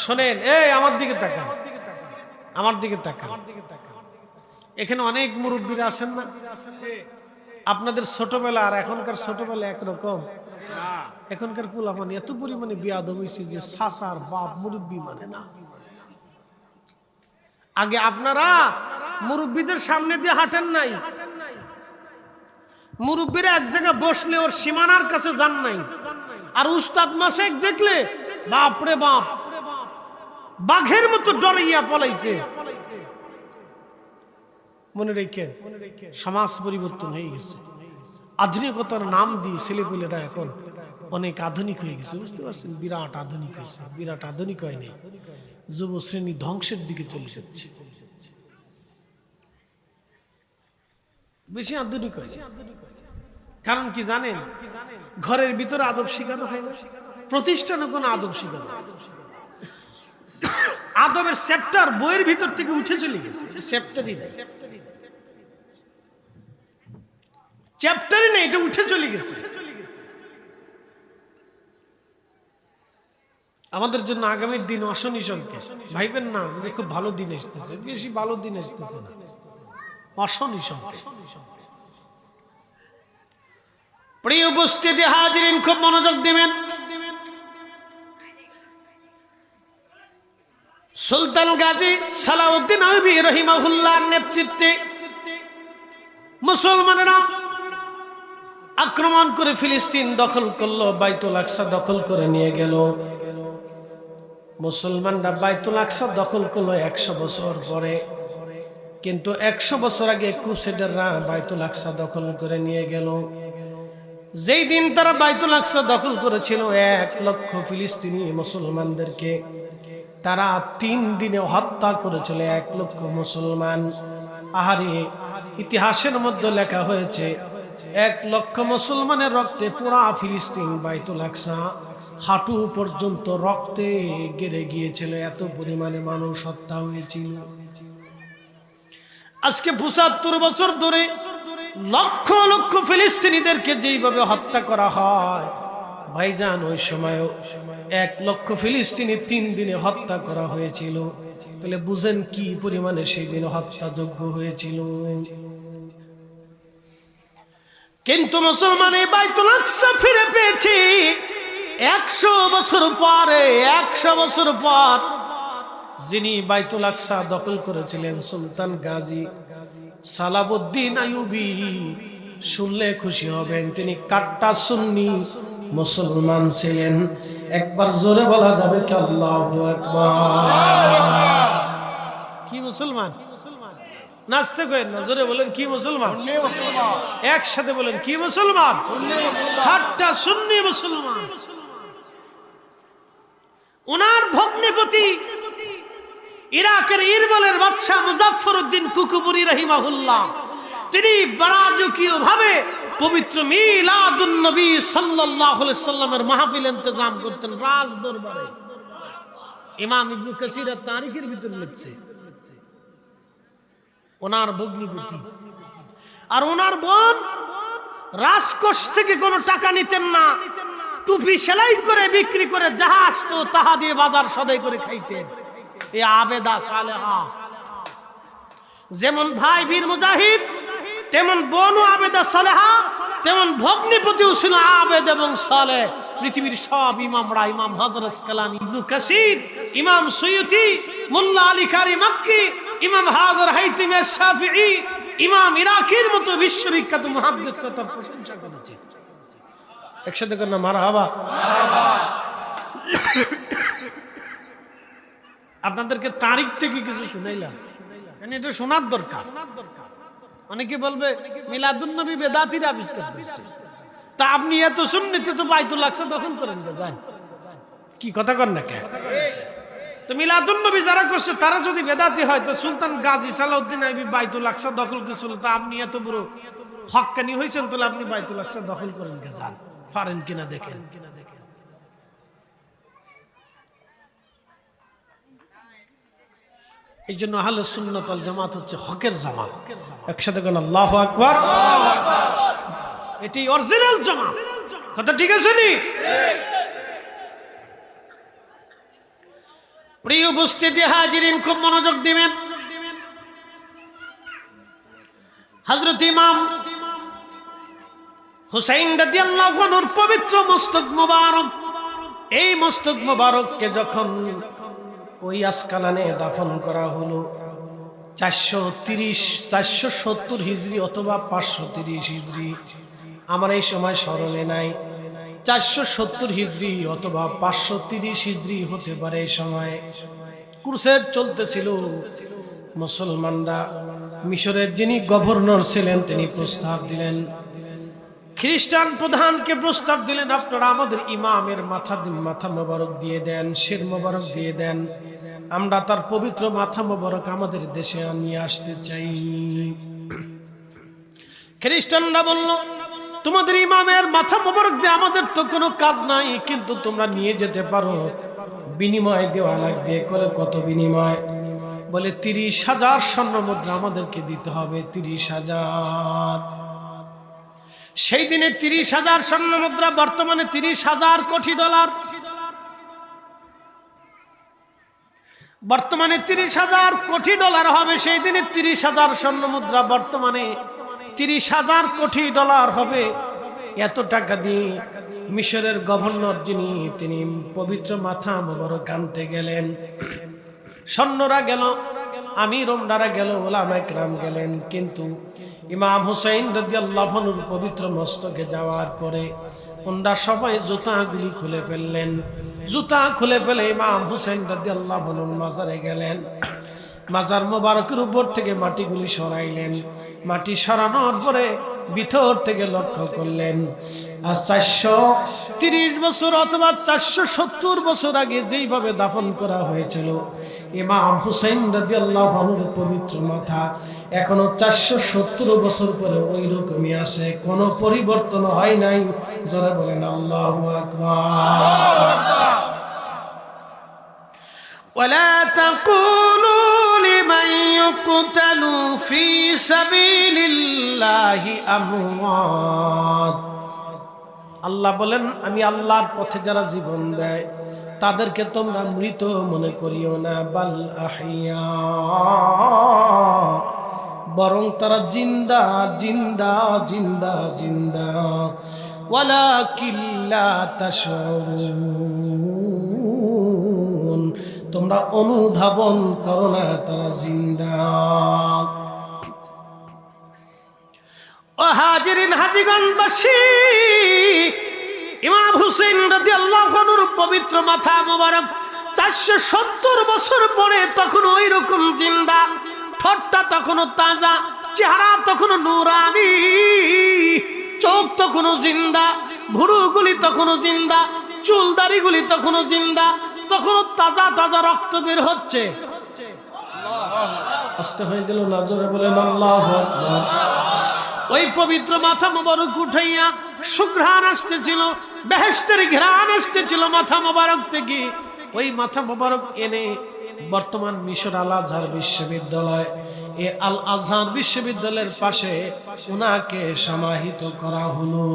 শোনেন, এই আমার দিকে তাকান, আমার দিকে তাকান। এখানে অনেক মুরব্বীরা আছেন না? আপনাদের ছোটবেলা আর এখনকার ছোটবেলা একরকম। এখনকার পোলাপান এত পরিমাণে বিয়াদব হয়েছে যে সাসার বাপ মুরব্বী মানে না। আগে আপনারা মুরব্বীদের সামনে দিয়ে হাঁটেন নাই, মুরব্বীরা এক জায়গায় বসলে ওর সীমানার কাছে যান নাই। আর উস্তাদ মাশেক দেখলে বাপ রে বাপ, বাঘের মতো ডরাইয়া পলাইছে। মনে রেখেন, সমাজ পরিবর্তন হয়ে গেছে। আধুনিকতার নাম দিয়ে ছেলেপেলেরা এখন অনেক আধুনিক হয়ে গেছে, বুঝতে পারছেন? বিরাট আধুনিক হয়েছে। বিরাট আধুনিক হয়নি, যুব শ্রেণী ধ্বংসের দিকে চলে যাচ্ছে। বেশি আধুনিক হয়। কারণ কি জানেন? ঘরের ভিতরে আদব শেখানো হয় না, প্রতিষ্ঠানে কোনো আদব শেখানো। আদবের চ্যাপ্টার বইয়ের ভিতর থেকে উঠে চলে গেছে। চ্যাপ্টারই নেই, চ্যাপ্টারই নেই, এটা উঠে চলে গেছে। আমাদের জন্য আগামীর দিন অশনি সংকেত। ভাইবেন না যে খুব ভালো দিন আসতেছে, বেশি ভালো দিন আসতেছে না, অশনি সংকেত। প্রিয় উপস্থিতি হাজিরিন, খুব মনোযোগ দিবেন। সুলতান গাজী সালাউদ্দিন আইয়ুবী রাহিমাহুল্লাহর নেতৃত্বে মুসলমানেরা আক্রমণ করে ফিলিস্তিন দখল করলো, বাইতুল আকসা দখল করে নিয়ে গেল। মুসলমানরা বাইতুল আকসা দখল করলো 100 বছর পরে, কিন্তু 100 বছর আগে ক্রুসেডাররা বাইতুল আকসা দখল করে নিয়ে গেল। যেই দিন তারা বাইতুল আকসা দখল করেছিল, 1 লক্ষ ফিলিস্তিনি মুসলমানদেরকে তারা 3 দিনে হত্যা করেছিল। 1 লক্ষ মুসলমান। আহারে, ইতিহাসের মধ্যে লেখা হয়েছে 1 লক্ষ মুসলমানের রক্তে পুরা ফিলিস্তিন বাইতুল আকসা হাঁটু পর্যন্ত রক্তে গেড়ে গিয়েছিল। এত পরিমাণে মানুষ হত্যা হয়েছিল। আজকে 75 বছর ধরে লক্ষ লক্ষ ফিলিস্তিনিদেরকে যেইভাবে হত্যা করা হয়, ভাইজান ওই সময় 1 লক্ষ ফিলিস্তিনি 3 দিনে হত্যা করা হয়েছিল। তাহলে বুঝেন কি পরিমাণে সেই দিন হত্যাযোগ্য হয়েছিল। কিন্তু মুসলমান এই বাইতুল আকসা ফিরে পেয়েছে 100 বছর পরে। 100 বছর পর যিনি বাইতুল আকসা দখল করেছিলেন, সুলতান গাজী সালাউদ্দিন আইয়ুবী, শুনলে খুশি হবেন, তিনি কাট্টা সুন্নি মুসলমান ছিলেন। একবার জোরে বলা যাবে কি আল্লাহু আকবার? কি মুসলমান? নাচতে করেন না, জোরে বলেন কি মুসলমান? একসাথে বলেন কি মুসলমান? কাট্টা সুন্নি মুসলমান। ওনার ভগ্নিপতি ইরাকের ইরবিলের বাদশা মুজাফফরউদ্দিন কুকুবুরি রাহিমাহুল্লাহ, তিনি রাজকীয় ভাবে পবিত্র মিলাদুন নবী সাল্লাল্লাহু আলাইহি সাল্লামের মাহফিল ইন্তজাম করতেন রাজ দরবারে। ইমাম ইবনে কাসির তারিখের ভিতরে লিখছে ওনার ভগ্নিপতি। আর ওনার বোন রাজকোষ থেকে কোনো টাকা নিতেন না, টুপি সেলাই করে বিক্রি করে জাহাজ তো তাহা দিয়ে বাজার সদাই করে খাইতেন। এই আবেদা সালেহা, যেমন ভাই বীর মুজাহিদ, তেমন বোনও আবেদা সালেহা, তেমন ভগ্নিপতিও ছিল আবেদ এবং সালেহ। পৃথিবীর সব ইমামরা, ইমাম হযরত কালানি, ইবনে কাসির, ইমাম সুয়ুতি, মোল্লা আলী কারি মাক্কি, ইমাম হাজার হাইতিমি শাফিঈ, ইমাম ইরাকির মতো বিশ্ববিখ্যাত মুহাদ্দিসরা তার প্রশংসা করেছে। একসাথে করেন না মারহাবা। আপনাদেরকে তারিখ থেকে কিছু শুনাইলাম, কারণ এটা শোনার দরকার। অনেকে বলবে মিলাদুন নবী বেদাতিরা আবিষ্কার করেছে, তা আপনি এত সুন্নিতে তো বাইতুল আকসা দখল করেন না, জান কি কথা কর না কে? তো মিলাদুন নবী যারা করছে তারা যদি বেদাতি হয়, তো সুলতান গাজী সালাউদ্দিন আইয়ুবী বাইতুল আকসা দখল করেছিল, তা আপনি এত বড় হক্কানি হয়েছেন, তাহলে আপনি বাইতুল আকসা দখল করেন কে? জান পারেন কিনা দেখেন। এই জন্য আহলে সুন্নাত ওয়াল জামাত হচ্ছে হকের জামাত। একসাথে কোন আল্লাহু আকবার। এটি অরিজিনাল জামাত। কথা ঠিক আছে নি? প্রিয় উপস্থিতি হাজিরিন, খুব মনোযোগ দিবেন। হযরত ইমাম হুসাইন রাদিয়াল্লাহু আনহুর পবিত্র মস্তক মোবারক, এই মস্তক মোবারককে যখন ওই আসকালানে দাফন করা হলো 470 হিজরি অথবা 530 হিজরি, আমার এই সময় স্মরণে নাই। 470 হিজরি অথবা 530 হিজরি হতে পারে এই সময়। ক্রুসেড চলতেছিল। মুসলমানরা মিশরের যিনি গভর্নর ছিলেন তিনি প্রস্তাব দিলেন, খ্রিস্টান প্রধানকে প্রস্তাব দিলেন, আপনারা আমাদের ইমামের মাথা মোবারক দিয়ে দেন, শির মোবারক দিয়ে দেন, আমরা তার পবিত্র মাথা মোবারক আমাদের দেশে নিয়ে আসতে চাই। খ্রিস্টানরা বলল, তোমাদের ইমামের মাথা মোবারক দিয়ে আমাদের তো কোনো কাজ নাই, কিন্তু তোমরা নিয়ে যেতে পারো, বিনিময় দেওয়া লাগবে। করে কত বিনিময়? বলে 30,000 স্বর্ণ মুদ্রা আমাদেরকে দিতে হবে। 30,000। সেই দিনে 30,000 স্বর্ণ মুদ্রা বর্তমানে 30,000 কোটি ডলার। বর্তমানে 30,000 কোটি ডলার হবে। সেই দিনে 30,000 স্বর্ণ মুদ্রা বর্তমানে 30,000 কোটি ডলার হবে। এত টাকা দিয়ে মিশরের গভর্নর যিনি তিনি পবিত্র মাথা মোবারক আনতে গেলেন। সৈন্যরা গেল, আমির ওমরারা গেল, ওলামায়ে কেরাম গেলেন, কিন্তু ইমাম হুসাইন রাদিয়াল্লাহু আনহুর পবিত্র মস্তকে যাওয়ার পরে ওনারা সবাই জুতাগুলি খুলে ফেললেন। জুতা খুলে ফেলে ইমাম হুসাইন রাদিয়াল্লাহু আনহুর মাজারে গেলেন। মাজার মোবারকের উপর থেকে মাটিগুলি সরাইলেন। মাটি সরানোর পরে ভিতর থেকে লক্ষ্য করলেন, আর 430 বছর অথবা 470 বছর আগে যেইভাবে দাফন করা হয়েছিল ইমাম হুসাইন রাদিয়াল্লাহু আনহুর পবিত্র মাথা এখনো 470 বছর পরে ওই রকমই আছে, কোনো পরিবর্তন হয় নাই। যারা বলেন আল্লাহু আকবার। ولا تقولوا لمن يقتل في سبيل الله أموات। আল্লাহ বলেন, আমি আল্লাহর পথে যারা জীবন দেয় তাদেরকে তোমরা মৃত মনে করিও না, বাল আহিয়া, বরং তারা জিন্দা জিন্দা জিন্দা জিন্দা। ওয়ালাকিন লা তাশউরুন, তোমরা অনুধাবন করো না তারা জিন্দা। ও হাজিরিন, হাজীগঞ্জবাসী, ইমাম হুসাইন রাদিয়াল্লাহু আনহুর পবিত্র মাথা মোবারক 470 বছর পরে তখন ওই রকম জিন্দা, ঠোঁটটা তখনও তাজা, চেহারা তখনও নূরানি, চোখ তখনও জিন্দা, ভুরুগুলি তখনও জিন্দা, চুলদারিগুলি তখনও জিন্দা, তখনও তাজা তাজা রক্ত বের হচ্ছে। আস্তে হয়ে গেল, নজরে বলেন আল্লাহু আকবার। ওই পবিত্র মাথা মোবারক উঠাইয়া সুঘ্রাণ আসতেছিল, বেহেশতের ঘ্রাণ আসতেছিল মাথা মোবারক থেকে। ওই মাথা মোবারক এনে বর্তমান মিশর আল আজহার বিশ্ববিদ্যালয়, এই আল আজহার বিশ্ববিদ্যালয়ের পাশে উনাকে সমাহিত করা হলো।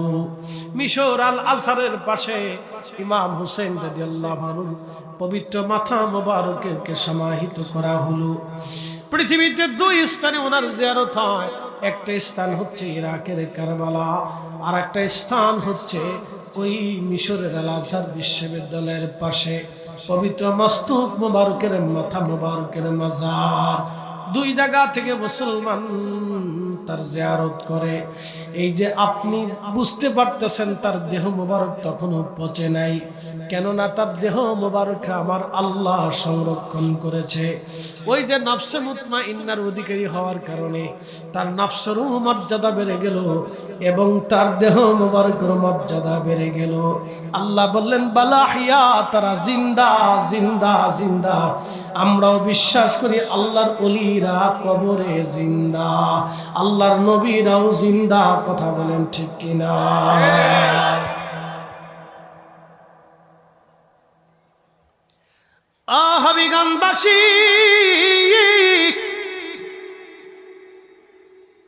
মিশর আল আজহারের পাশে ইমাম হুসাইন রাদিয়াল্লাহু আনহুর পবিত্র মাথা মোবারককে সমাহিত করা হলো। পৃথিবীতে 2 স্থানে ওনার জিয়ারত হয়। একটা স্থান হচ্ছে ইরাকের কারবালা, আর একটা স্থান হচ্ছে ওই মিশরের আল আজহার বিশ্ববিদ্যালয়ের পাশে পবিত্র মস্তক মোবারকের মাথা মোবারকের মাজার। 2 জায়গা থেকে মুসলমান তার জিয়ারত করে। এই যে আপনি বুঝতে পারতেছেন তার দেহ মোবারক তখনও পচে নাই, কেননা তার দেহ মোবারক আমার আল্লাহ সংরক্ষণ করেছে। ওই যে নফসে মুতমাইন্নার অধিকারী হওয়ার কারণে তার নফসেরও মর্যাদা বেড়ে গেল এবং তার দেহ মোবারকের মর্যাদা বেড়ে গেল। আল্লাহ বললেন, বালাহিয়া, তারা জিন্দা জিন্দা জিন্দা। আমরাও বিশ্বাস করি আল্লাহর ওলিরা কবরে জিন্দা, আল্লাহর নবীরাও জিন্দা। কথা বলেন ঠিক কিনা? হাবিগঞ্জবাসী,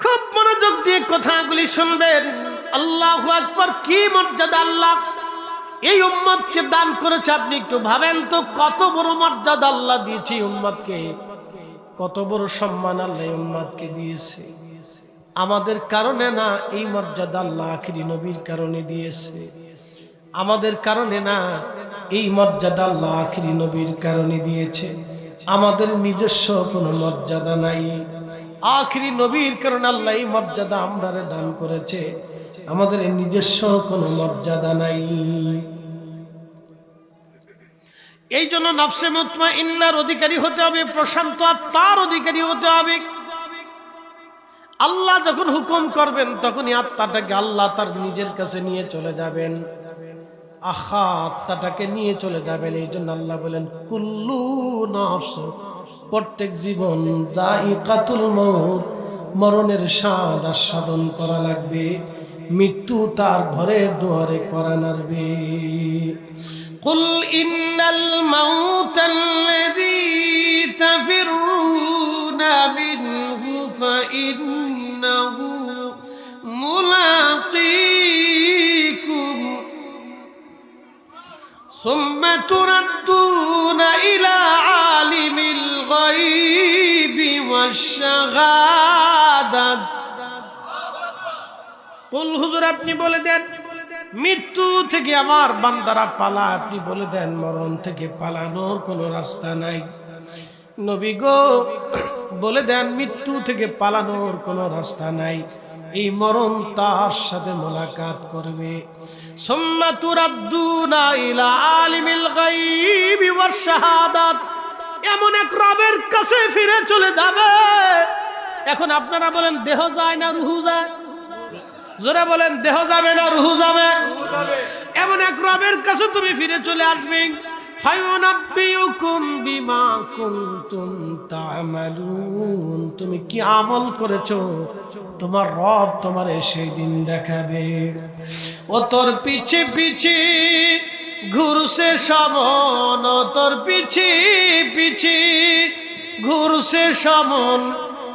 খুব মনোযোগ দিয়ে কথাগুলি শুনবেন। আল্লাহু আকবার, কি মর্যাদা আল্লাহ এই উম্মতকে দান করেছে। আপনি একটু ভাবেন তো, কত বড় মর্যাদা আল্লাহ দিয়েছে উম্মতকে, কত বড় সম্মান আল্লাহ উম্মতকে দিয়েছে। আমাদের কারণে না, এই মর্যাদা আল্লাহ আখিরি নবীর কারণে দিয়েছে। আমাদের কারণে না, এই মর্যাদা আল্লাহ আখিরি নবীর কারণে দিয়েছে। আমাদের নিজস্ব কোনো মর্যাদা নাই, আখিরি নবীর কারণে আল্লাহ এই মর্যাদা আমরারে দান করেছে। আমাদের নিজস্ব কোনো মর্যাদা নাই। এই জন্য নফসে মুতমাইন্নার অধিকারী হতে হবে, প্রশান্ত আত্মার অধিকারী হতে হবে। আল্লাহ যখন হুকুম করবেন তখনই আত্মাটাকে আল্লাহ তার নিজের কাছে নিয়ে চলে যাবেন, আত্মাটাকে নিয়ে চলে যাবেন। এই জন্য আল্লাহ বলেন কুল্লু নফস, প্রত্যেক জীবন যায়িকাতুল মউত, মরণের স্বাদ আস্বাদন করা লাগবে, মৃত্যু তার ঘরের দুয়ারে করা নাড়বে। কুল ইন্নাল মাউতাল্লাযী তাফিরুনা মিনহু ফাইন্নাহু মুলাকীকুম সুম্মা তুরাদ্দুনা ইলা আলিমিল গায়বি ওয়াশ-শাহাদাত। কুল হুজুর আপনি বলে দেন মৃত্যু থেকে আমার বান্দারা পালা, আপনি বলে দেন মরণ থেকে পালানোর কোনো রাস্তা নাই। নবী গো বলে দেন মৃত্যু থেকে পালানোর কোনো রাস্তা নাই, এই মরণ তার সাথে মোলাকাত করবে। সুম্মা তুরাদ্দুনা ইলা আলিমিল গায়বি ওয়াশ-শাহাদাত, এমন এক রবের কাছে ফিরে চলে যাবে। এখন আপনারা বলেন দেহ যায় না রুহু যায়? জোরে বলেন দেহ যাবে না রুহু যাবে? এমন এক রবের কাছে তুমি ফিরে চলে আসবে। ফায়ুনাব্বিউকুম বিমা কুনতুম তা'মালুন, তুমি কি আমল করেছো তোমার রব তোমারে সেই দিন দেখাবে। ও তোর পিছে পিছে ঘুরছে সমন, ও তোর পিছে পিছে ঘুরছে সমন,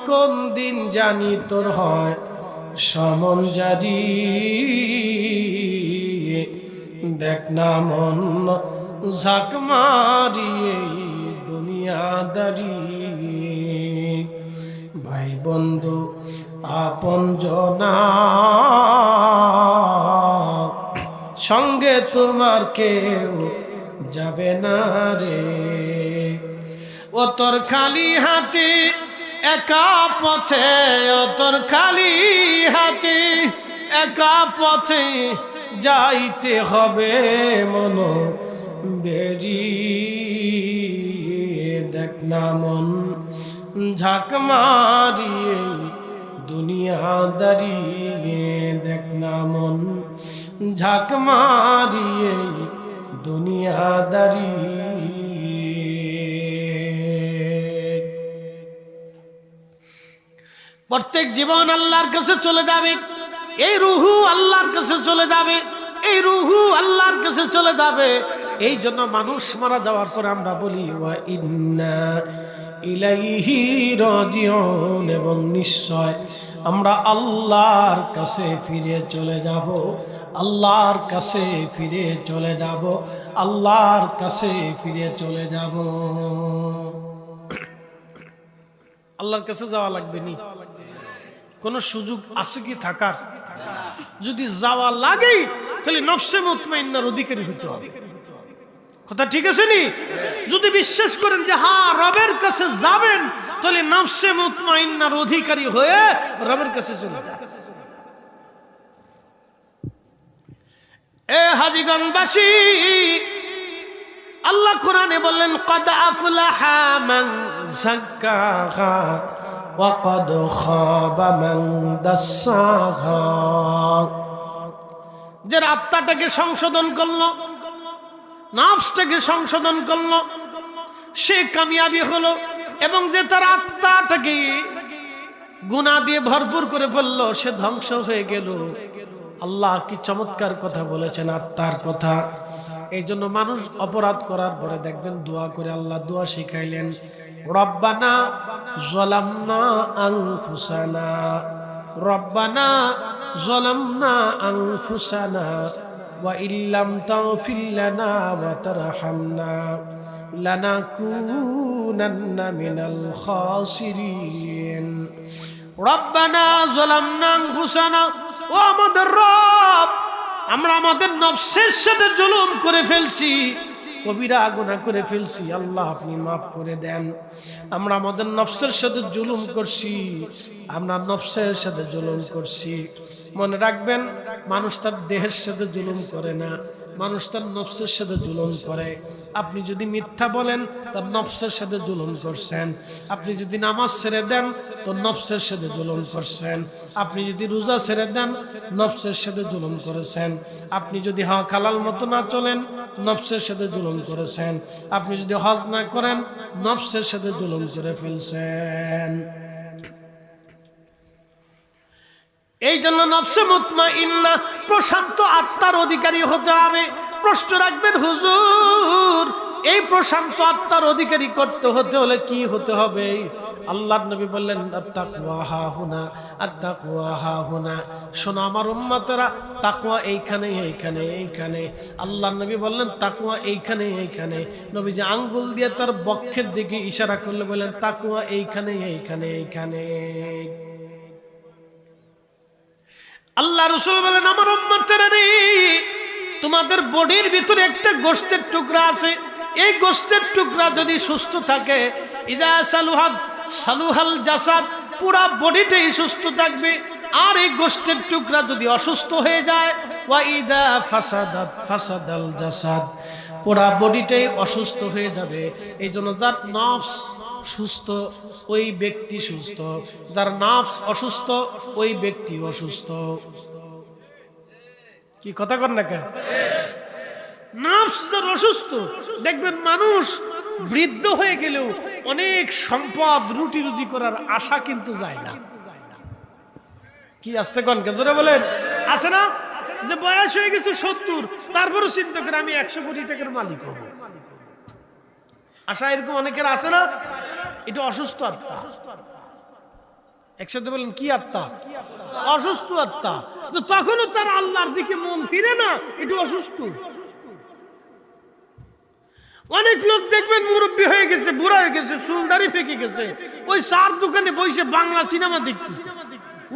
কোন দিন জানি তোর হয় সমন জারি। দেখ না মন ঝাঁক মারিয়ে দুনিয়াদারি, ভাই বন্ধু আপন জনা সঙ্গে তোমার কেউ যাবে না রে। ও তোর খালি হাতে একা পথে, ও তোর খালি হাতে একা পথে যাইতে হবে মন বেরি। দেখ না মন ঝাঁক মারিয়ে দুনিয়াদারি, দেখ না মন ঝাঁক মারিয়ে দুনিয়াদারি। প্রত্যেক জীবন আল্লাহর কাছে চলে যাবে, এই রুহু আল্লাহর কাছে চলে যাবে, এই রুহু আল্লাহর কাছে চলে যাবে। এই জন্য মানুষ মারা যাওয়ার পরে আমরা বলি ওয়া ইন্না ইলাইহি রাজিউন, এবং নিশ্চয় আমরা আল্লাহর কাছে ফিরে চলে যাব, আল্লাহর কাছে ফিরে চলে যাব, আল্লাহর কাছে ফিরে চলে যাব। আল্লাহর কাছে যাওয়া লাগবে নি, কোন সুযোগ আছে কি থাকার? যদি যাওয়া লাগে তাহলে নফসে মুতমাইন্নার অধিকারী হতে হবে। কথা ঠিক আছে নি? যদি বিশ্বাস করেন যে হ্যাঁ রবের কাছে যাবেন, তাহলে নফসে মুতমাইন্নার অধিকারী হয়ে রবের কাছে চলে যান। এ হাজীগঞ্জবাসী, আল্লাহ কোরআনে বললেন কদ আফলাহা মান যাক্কাহা ওয়া কদ খাবা মান দাসসাহা। যে আত্মাটাকে সংশোধন করলো, নফসটাকে সংশোধন করলো, সে কামিয়াবি হলো। এবং যে তার আত্মাটাকে গুনাহ দিয়ে ভরপুর করে ফেললো, সে ধ্বংস হয়ে গেল। আল্লাহ কি চমৎকার কথা বলেছেন আত্মার কথা। এই জন্য মানুষ অপরাধ করার পরে দেখবেন দোয়া করে, আল্লাহ দোয়া শিখাইলেন রব্বানা যালামনা আনফুসানা, রব্বানা যালামনা আনফুসানা ওয়া ইল্লাম তাগফির লানা ওয়া তারহামনা লানাকুনান্না মিনাল খাসিরিন। রব্বানা যালামনা আনফুসানা, ও আমাদের রব, আমরা আমাদের নফসের সাথে জুলুম করে ফেলছি, কবিরা গুনাহ করে ফেলছি, আল্লাহ আপনি মাফ করে দেন। আমরা আমাদের নফসের সাথে জুলুম করছি, আমরা নফসের সাথে জুলুম করছি। মনে রাখবেন, মানুষ তার দেহের সাথে জুলুম করে না, মানুষ তার নফসের সাথে জুলুম করে। আপনি যদি মিথ্যা বলেন তার নফসের সাথে জুলুম করছেন, আপনি যদি নামাজ ছেড়ে দেন তো নফসের সাথে জুলুম করছেন, আপনি যদি রোজা ছেড়ে দেন নফসের সাথে জুলুম করেছেন, আপনি যদি হক হালাল মতো না চলেন নফসের সাথে জুলুম করেছেন, আপনি যদি হজ না করেন নফসের সাথে জুলুম করে ফেলছেন। এই জন্য নফসে মুতমাইন্না প্রশান্ত আত্মার অধিকারী হতে হবে। প্রশ্ন রাখবেন হুজুর, এই প্রশান্ত আত্মার অধিকারী করতে হতে হলে কি হতে হবে? আল্লাহর নবী বললেন আত্তাকওয়া হাহুনা, আত্তাকওয়া হাহুনা। শোনো আমার উম্মতেরা, তাকওয়া এইখানে এইখানে এইখানে। আল্লাহর নবী বললেন তাকওয়া এইখানে এইখানে। নবী যে আঙ্গুল দিয়ে তার বক্ষের দিকে ইশারা করলে বললেন তাকওয়া এইখানে এইখানে এইখানে। আল্লাহ রাসূল বলেন আমার উম্মতেরা রে, তোমাদের বডির ভিতরে একটা গোশতের টুকরা আছে, এই গোশতের টুকরা যদি সুস্থ থাকে, ইদা সালুহাত সালুহাল জাসাদ, পুরা বডিটাই সুস্থ থাকবে। আর এই গোশতের টুকরা যদি অসুস্থ হয়ে যায়, ওয়া ইদা ফাসাদাত ফাসাদাল জাসাদ, পুরা বডিটাই অসুস্থ হয়ে যাবে। এই জন্য যার নফস সুস্থ ওই ব্যক্তি সুস্থ, যার নফস অসুস্থ ওই ব্যক্তি অসুস্থ। কি কথা কর না কেন? নফস যার অসুস্থ, দেখবেন মানুষ বৃদ্ধ হয়ে গেলেও অনেক সম্পদ রুটি রুজি করার আশা কিন্তু যায় না। কি আসতে কন কে জোরে বলেন, আছে না? যে বয়স হয়ে গেছে 70, তারপরও চিন্তা করে আমি 100 কোটি টাকার মালিক হব। আশা এরকম অনেকের আছে না? এটা অসুস্থ আত্মা। একসাথে বলেন কি আত্মা? অসুস্থ আত্মা। তো তখনও তার আল্লাহর দিকে মন ফিরে না, এটা অসুস্থ। অনেক লোক দেখবেন মুরব্বী হয়ে গেছে, বুড়া হয়ে গেছে, চুলদারি ফেঁকে গেছে, ওই চার দোকানে বসে বাংলা সিনেমা দেখতেছে।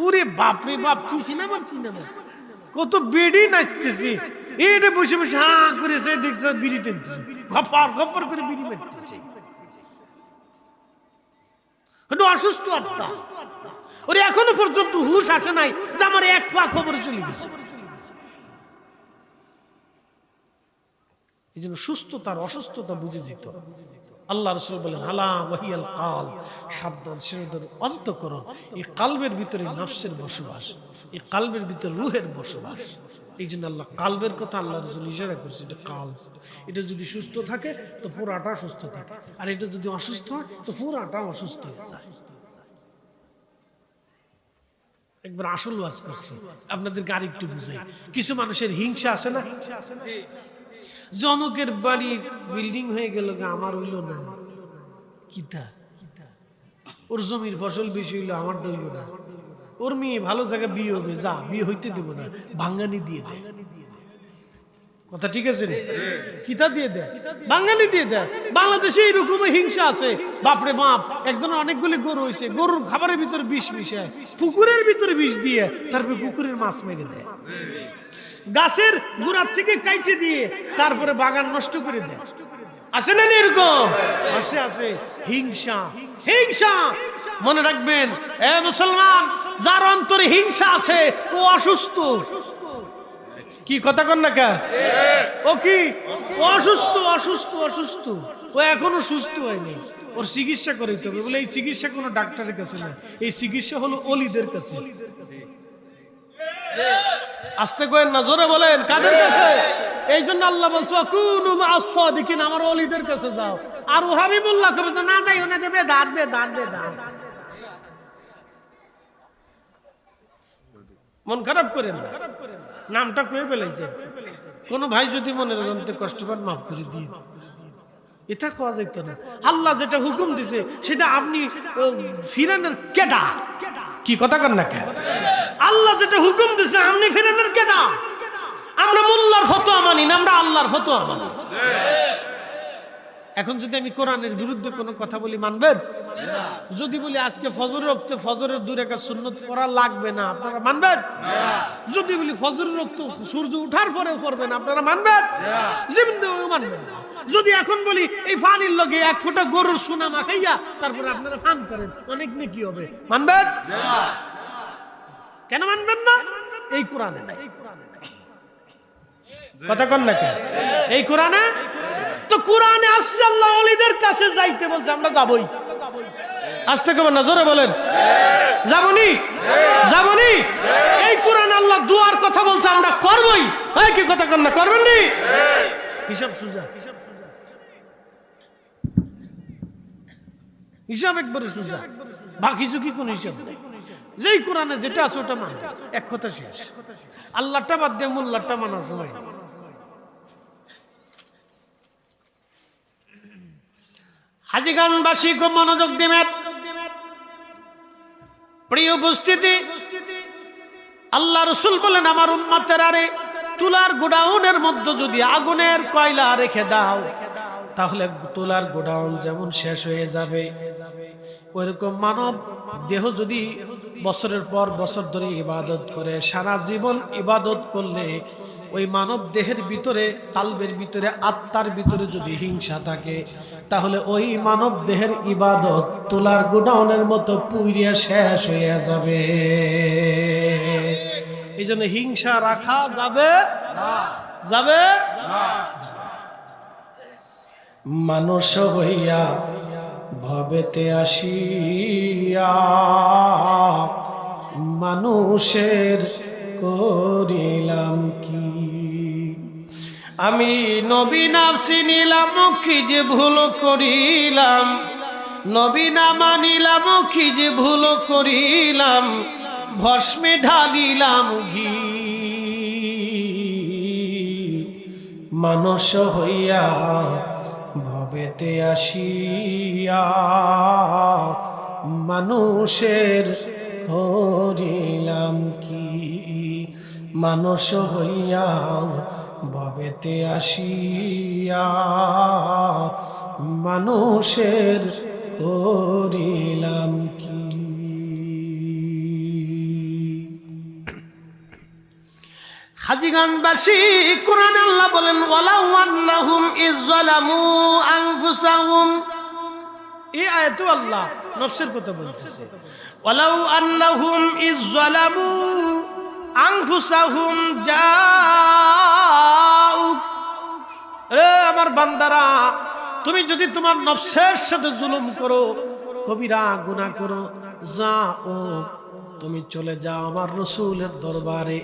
ওরে বাপরে বাপ, কি সিনেমা! সিনেমা কত বেড়ি নাচতেছে, এটা বসে বসে হা করেছে, দেখছে বিড়ি টেনতেছে, গপার গপার করে বিড়ি মারতেছে। এটা অসুস্থ আত্মা। ওরে এখনো পর্যন্ত হুশ আসে নাই যে আমার এক পা খবরে চলে গেছে। এই জন্য সুস্থতার অসুস্থতা বুঝে যেত। আল্লাহ রাসূল বলেন আলা ওয়াহিয়াল কাল, সাবধান সেদের অন্তঃকরণ। এই কালবের ভিতরে নফসের বসবাস, এই কালবের ভিতরে রূহের বসবাস। এই জন্য আল্লাহ কালবের কথা আল্লাহ রাসূল ইশারা করছে, এটা কাল। এটা যদি সুস্থ থাকে তো পুরাটা সুস্থ থাকে, আর এটা যদি অসুস্থ হয় তো পুরাটা অসুস্থ হয়ে যায়। একবার আসল ওয়াজ করছি, আপনাদেরকে আরেকটু বুঝাই। কিছু মানুষের হিংসা আছে না? জনকের বাড়ি বিল্ডিং হয়ে গেল, আমার হইল না, কিতা ওর জমির ফসল বেশি হইলো, আমার হইল না, ওর মেয়ে ভালো জায়গায় বিয়ে হবে, যা বিয়ে হইতে দেব না, ভাঙ্গানি দিয়ে দেয়। কথা ঠিক আছে? কিতা দিয়ে দেয়? বাঙালি দিয়ে দেয়। বাংলাদেশে এইরকম হিংসা আছে, বাপরে বাপ। একজনের অনেকগুলি গরু হয়েছে, গরুর খাবারের ভিতরে বিষ মিশায়, পুকুরের ভিতরে বিষ দিয়ে তারপরে পুকুরের মাছ মেরে দেয়, গাছের গোড়ার থেকে কাইটে দিয়ে তারপরে বাগান নষ্ট করে দেয়। আছে না এরকম? আছে, আছে। হিংসা, হিংসা। মনে রাখবেন এ মুসলমান, যার অন্তরে হিংসা আছে ও অসুস্থ। কি কথা কন না কে? ও কি অসুস্থ? অসুস্থ, অসুস্থ। ও এখনো সুস্থ হয়নি, ওর চিকিৎসা করাইতে হবে। বলে এই চিকিৎসা কোনো ডাক্তারের কাছে না, এই চিকিৎসা হলো অলিদের কাছে। আস্তে করেন না, জোরে বলেন কাদের কাছে? এই জন্য আল্লাহ বলছে কুনু মা'আস সাদিকিন, আমার ওলিদের কাছে যাও। আর ওহাবি মোল্লা কবে না যাই, ওনা দেবে দাঁত বে দাঁত বে দাঁত। মন খারাপ করেন না, নামটা কয়ে ফেলেছে। কোন ভাই যদি মনের জানতে কষ্ট পান মাফ করে দিন, এটা কোয়া যেত না। আল্লাহ যেটা হুকুম দিছে সেটা আপনি ফিরানোর কেডা? কি কথা কন না কেন? আল্লাহ যেটা হুকুম দিছে আপনি ফিরানোর কেডা? আমরা মোল্লার ফতোয়া মানি না, আমরা আল্লাহর ফতোয়া মানি। এখন যদি আমি কোরআনের বিরুদ্ধে কোনো কথা বলি, মানবেন? যদি বলি আজকে ফজরের ওয়াক্তে ফজরের 2 রাকাত সুন্নাত পড়া লাগবে না, আপনারা মানবেন? যদি বলি ফজরের ওয়াক্তে সূর্য ওঠার পরেও পড়বেন, আপনারা মানবেন? জিন্দেও মানবেন না। যদি এখন বলি এই পানির লগে 1 ফোঁটা গরুর সোনা মাখাইয়া তারপরে আপনারা পান করেন, অনেক নেকি হবে, মানবেন? কেন মানবেন না? এই কোরআনে নাই। কথা কন না কেন? এই কোরআনে তো কোরআনে আসছে আল্লাহ ওলিদের কাছে যাইতে বলছে, আমরা যাবই। আসতে কেমন না জোরে বলেন, যাবনি যাবনি। এই কোরআন আল্লাহ দুয়ার কথা বলছে, আমরা করবই। হ্যাঁ কি কথা কন না, করবেন নি? হিসাব সুজা, হিসাব একবারে সুজা, বাকি ঝুঁকি কোন হিসাব নেই। যেই কোরআনে যেটা আছে ওটা মান, এক কথা শেষ। আল্লাহটা বাদ দিয়ে মোল্লাটা মানার সময়। হাজীগঞ্জবাসী খুব মনোযোগ দিবেন। প্রিয় উপস্থিতি, আল্লাহ রাসূল বলেন, আমার উম্মতের আরে তুলার গোডাউনের মধ্যে যদি আগুনের কয়লা রেখে দাও, তাহলে তুলার গোডাউন যেমন শেষ হয়ে যাবে, ওইরকম মানব দেহ যদি বছরের পর বছর ধরে ইবাদত করে, সারা জীবন ইবাদত করলে ওই মানব দেহের ভিতরে, কালবের ভিতরে, আত্মার ভিতরে যদি হিংসা থাকে, তাহলে ওই মানব দেহের ইবাদত তুলার গোডাউনের মতো পুড়িয়ে শেষ হয়ে যাবে। এই জন্য হিংসা রাখা যাবে না, যাবে না। মানুষ হইয়া ভবেতে আসিয়া মানুষের করিলাম কি? আমি নবী নাম চিনিলাম কি যে ভুল করিলাম, নবী না মানিলাম কি যে ভুল করিলাম, ভস্মে ঢালিলাম ঘি। মানুষ হইয়া ভবেতে আসিয়া মানুষের করিলাম কি? মানুষ হইয়া ভবেতে আসিয়া মানুষের করিলাম কি? হাজীগঞ্জবাসী, কোরআন আল্লাহ বলেন, ওয়ালাউ আন্নাহুম ইযলামু আনফুসাহুম। এই আয়াতে আল্লাহ নফসের কথা বলতেছে। ওয়ালাউ আন্নাহুম ইযলামু আনফুসাহুম জাউক। রে আমার বান্দারা, তুমি যদি তোমার নফসের সাথে জুলুম করো, কবিরা গুনাহ করো, যাও, তুমি চলে যাও আমার রাসূলের দরবারে,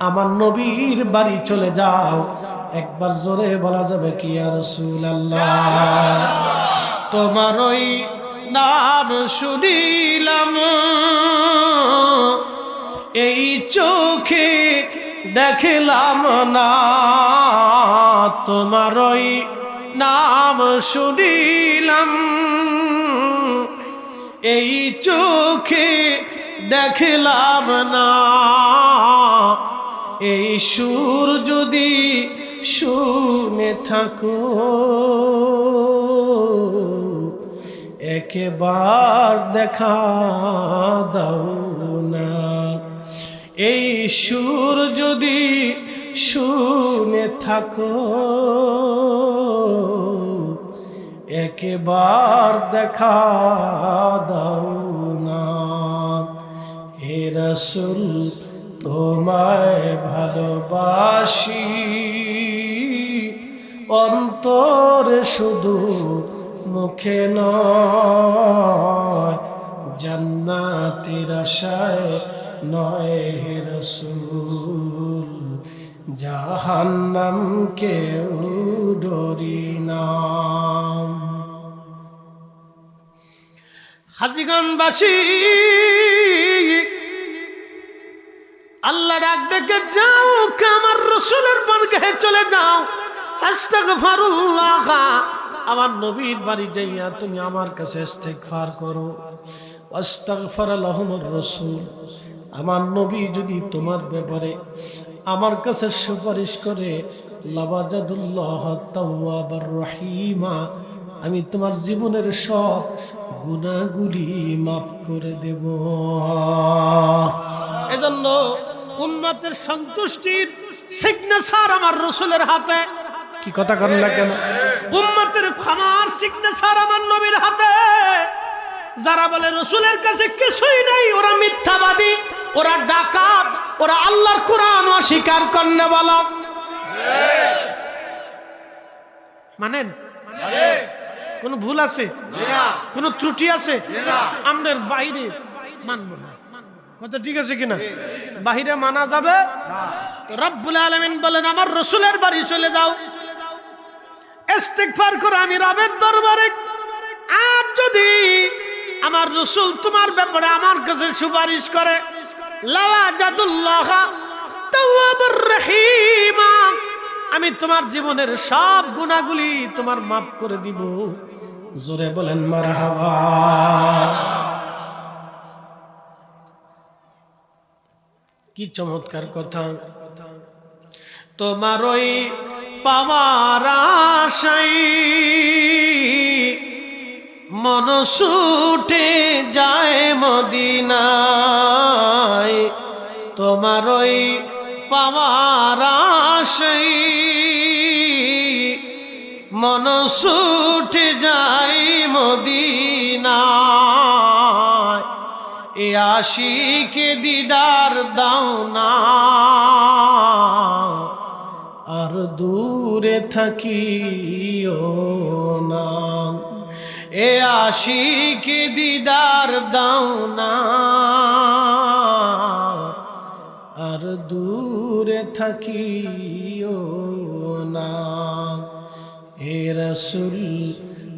আমার নবীর বাড়ি চলে যাও। একবার জোরে বলা যাবে কি, ইয়া রাসূলুল্লাহ, তোমার ওই নাম শুনিলাম, এই চোখে দেখলাম না, তোমার ওই নাম শুনিলাম, এই চোখে দেখলাম না, এই সুর যদি শুনে থাকো, একবার দেখা দাও না, এই সুর যদি শুনে থাকো, একবার দেখা দাও না। হে রাসূল, তোমায় ভালোবাসি, অন্তরে শুধু, মুখে নয়, জান্নাতের আশায় নয় হে রাসূল, জাহান্নাম কেউ ডরি না। হাজীগঞ্জবাসী, আল্লাহ ডাক দেখে যাও, আমার রাসূলের বাড়িতে চলে যাও, আস্তাগফিরুল্লাহ, আমার নবীর বাড়ি যাইয়া তুমি আমার কাছে ইস্তিগফার করো। আস্তাগফার লাহুমুর রাসূল, আমার নবী যদি তোমার ব্যাপারে আমার কাছে সুপারিশ করে, লাবাজাদুল্লাহ তাওয়াবার রহিমা, আমি তোমার জীবনের সব গুনাহগুলি মাফ করে দেব। এজন্য উম্মতের সন্তুষ্টির সিগনেচার আমার রাসূলের হাতে। কি কথা করেন না কেন? উম্মতের ক্ষমার সিগনেচার আমার নবীর হাতে। যারা বলে রাসূলের কাছে কিছুই নাই, ওরা মিথ্যাবাদী, ওরা ডাকাত, ওরা আল্লাহর কোরআন অস্বীকার করে বলা। মানেন? কোনো ভুল আছে? কোনো ত্রুটি আছে? আমাদের বাইরে মানব না। কথা ঠিক আছে কিনা? বাহিরে মানা যাবে? রব্বুল আলামিন বলেন আমার রাসূলের বাড়ি চলে যাও, ইস্তিগফার করো আমি রবের দরবারে। আর যদি আমার রাসূল তোমার ব্যাপারে আমার কাছে সুপারিশ করে, লাওয়াজাদুল্লাহ তাওয়াবুর রহিম, আমি তোমার জীবনের সব গুনাহগুলি তোমার মাফ করে দিব। জোরে বলেন মারহাবা। কি চমৎকার কথা! তোমার ওই পাওয়ার আশায় মন ছুটে যায় মদিনায়, তোমার ওই পাওয়ার আশায় মন ছুটে যায় মদিনায়। এ আশিকে দিদার দাও না, আর দূরে থাকিও না। এ আশিকে দিদার দাও না, আর দূরে থাকিও না। এ রাসূল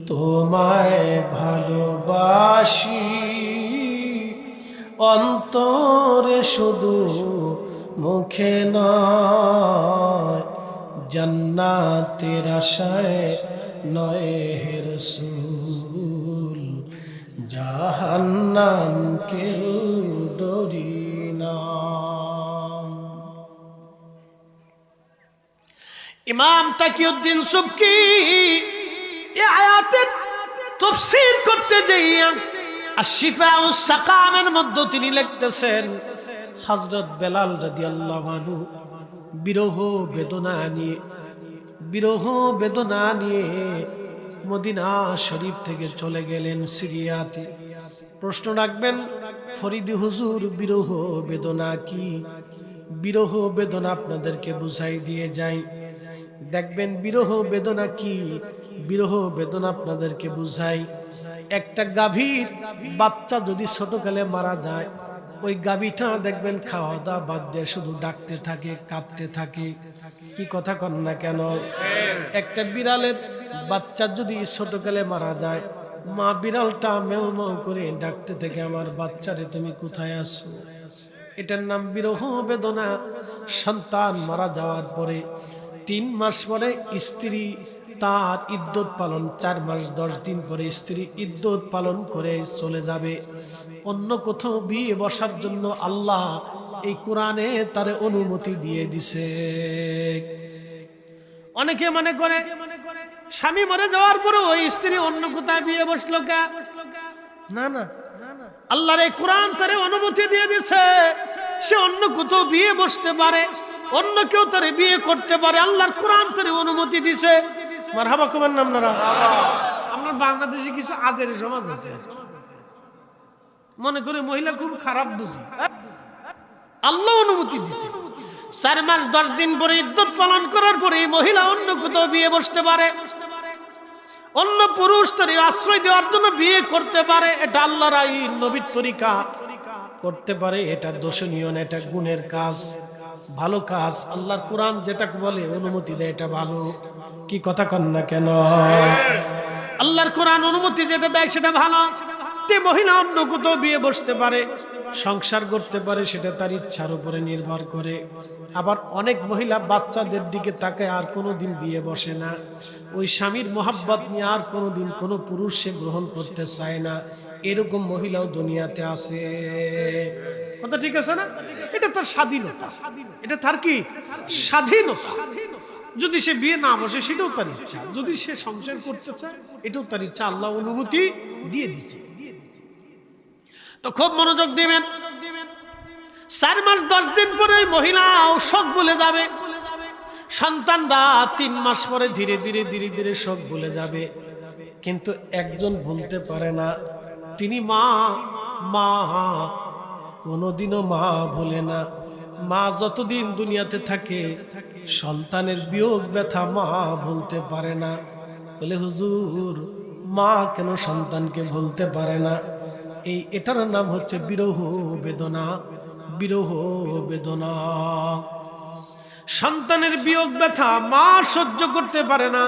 তোমায় ভালোবাসি, অন্তরে শুধু মুখে নয়, জান্নাতের আশায় নয় হে রাসূল, জাহান্নাম কেউ ডরি না। ইমাম তাকিউদ্দিন সুবকি এই আয়াতের তাফসীর করতে যাইয়া আশ-শিফাউস সাকামের মধ্যে তিনি লিখতেছেন, হযরত বেলাল রাদিয়াল্লাহু আনহু বিরহ বেদনা নিয়ে মদিনা শরীফ থেকে চলে গেলেন সিরিয়াতে। প্রশ্ন রাখবেন, ফরিদি হুজুর বিরহ বেদনা কি? বিরহ বেদনা আপনাদেরকে বুঝাই দিয়ে যাই। দেখবেন বিরহ বেদনা কি, বিরহ বেদনা আপনাদেরকে বুঝাই। একটা গাভীর বাচ্চা যদি ছোটকালে মারা যায়, ওই গাভীটা দেখবেন খাওয়া দাওয়া বাদ দিয়ে শুধু ডাকতে থাকে, কাঁদতে থাকে। কি কথা কন না কেন? একটা বিড়ালের বাচ্চা যদি ছোটকালে মারা যায়, মা বিড়ালটা মেও মেও করে ডাকতে থাকে, আমার বাচ্চারে তুমি কোথায় আছো? এটার নাম বিরহ বেদনা। সন্তান মারা যাওয়ার পরে 3 মাস পরে স্ত্রী তার ইদ্যত পালন, 4 মাস 10 দিন পরে স্ত্রী ইদ্যত পালন করে চলে যাবে অন্য কোথাও বিয়ে বসার জন্য। আল্লাহ এই কোরআনে তার অনুমতি দিয়ে দিছে। অনেকে মনে করে স্বামী মরে যাওয়ার পরে ওই স্ত্রী অন্য কোথায় বিয়ে বসলো কে? না না, আল্লাহর এই কোরআন তার অনুমতি দিয়ে দিছে, সে অন্য কোথাও বিয়ে বসতে পারে, অন্য কেউ তারে বিয়ে করতে পারে। আল্লাহর কোরআন তারে অনুমতি দিছে। মারহাবা কবেন না আপনারা? আমরা বাংলাদেশে কিছু আজেরি সমাজ আছে, মনে করে মহিলা খুব খারাপ বুঝি। আল্লাহ অনুমতি দিছে, 4 মাস 10 দিন পরে ইদ্যত পালন করার পরে মহিলা অন্য কোথাও বিয়ে বসতে পারে, অন্য পুরুষ তারে আশ্রয় দেওয়ার জন্য বিয়ে করতে পারে। এটা আল্লাহর আইন, নবীর তরিকা, করতে পারে। এটা দোষণীয় না, এটা গুণের কাজ, ভালো কাজ। আল্লাহর কোরআন যেটা বলে অনুমতি দেয়, এটা ভালো। কি কথা কন না কেন? আল্লাহর কোরআন অনুমতি যেটা দেয় সেটা ভালো। তে মহিলা অন্য কোথাও বিয়ে বসতে পারে, সংসার করতে পারে, সেটা তার ইচ্ছার উপরে নির্ভর করে। আবার অনেক মহিলা বাচ্চাদের দিকে তাকায়, আর কোনোদিন বিয়ে বসে না। ওই স্বামীর মোহাব্বত নিয়ে আর কোনোদিন কোনো পুরুষ সে গ্রহণ করতে চায় না। এরকম মহিলাও দুনিয়াতে আছে। কথা ঠিক আছে না? এটা তার স্বাধীনতা, এটা তার কি স্বাধীনতা। যদি সে বিয়ে না বসে সেটাও তার ইচ্ছা, যদি সে সংসার করতে চায় এটাও তার ইচ্ছা। আল্লাহ অনুমতি দিয়ে দিচ্ছে। তো খুব মনোযোগ দিবেন। 4 মাস 10 দিন পরে মহিলা শোক ভুলে যাবে, সন্তানরা 3 মাস পরে ধীরে ধীরে ধীরে ধীরে শোক ভুলে যাবে। কিন্তু একজন ভুলতে পারে না, তিনি মা। মা কোনোদিনও মা ভুলে না। মা যতদিন দুনিয়াতে থাকে সন্তানের বিয়োগ ব্যথা মা ভুলতে পারে না। বলে হুজুর মা কেন সন্তানকে ভুলতে পারে না? এটার নাম হচ্ছে বিরহ বেদনা। বিরহ বেদনা, সন্তানের বিয়োগ ব্যথা মা সহ্য করতে পারে না।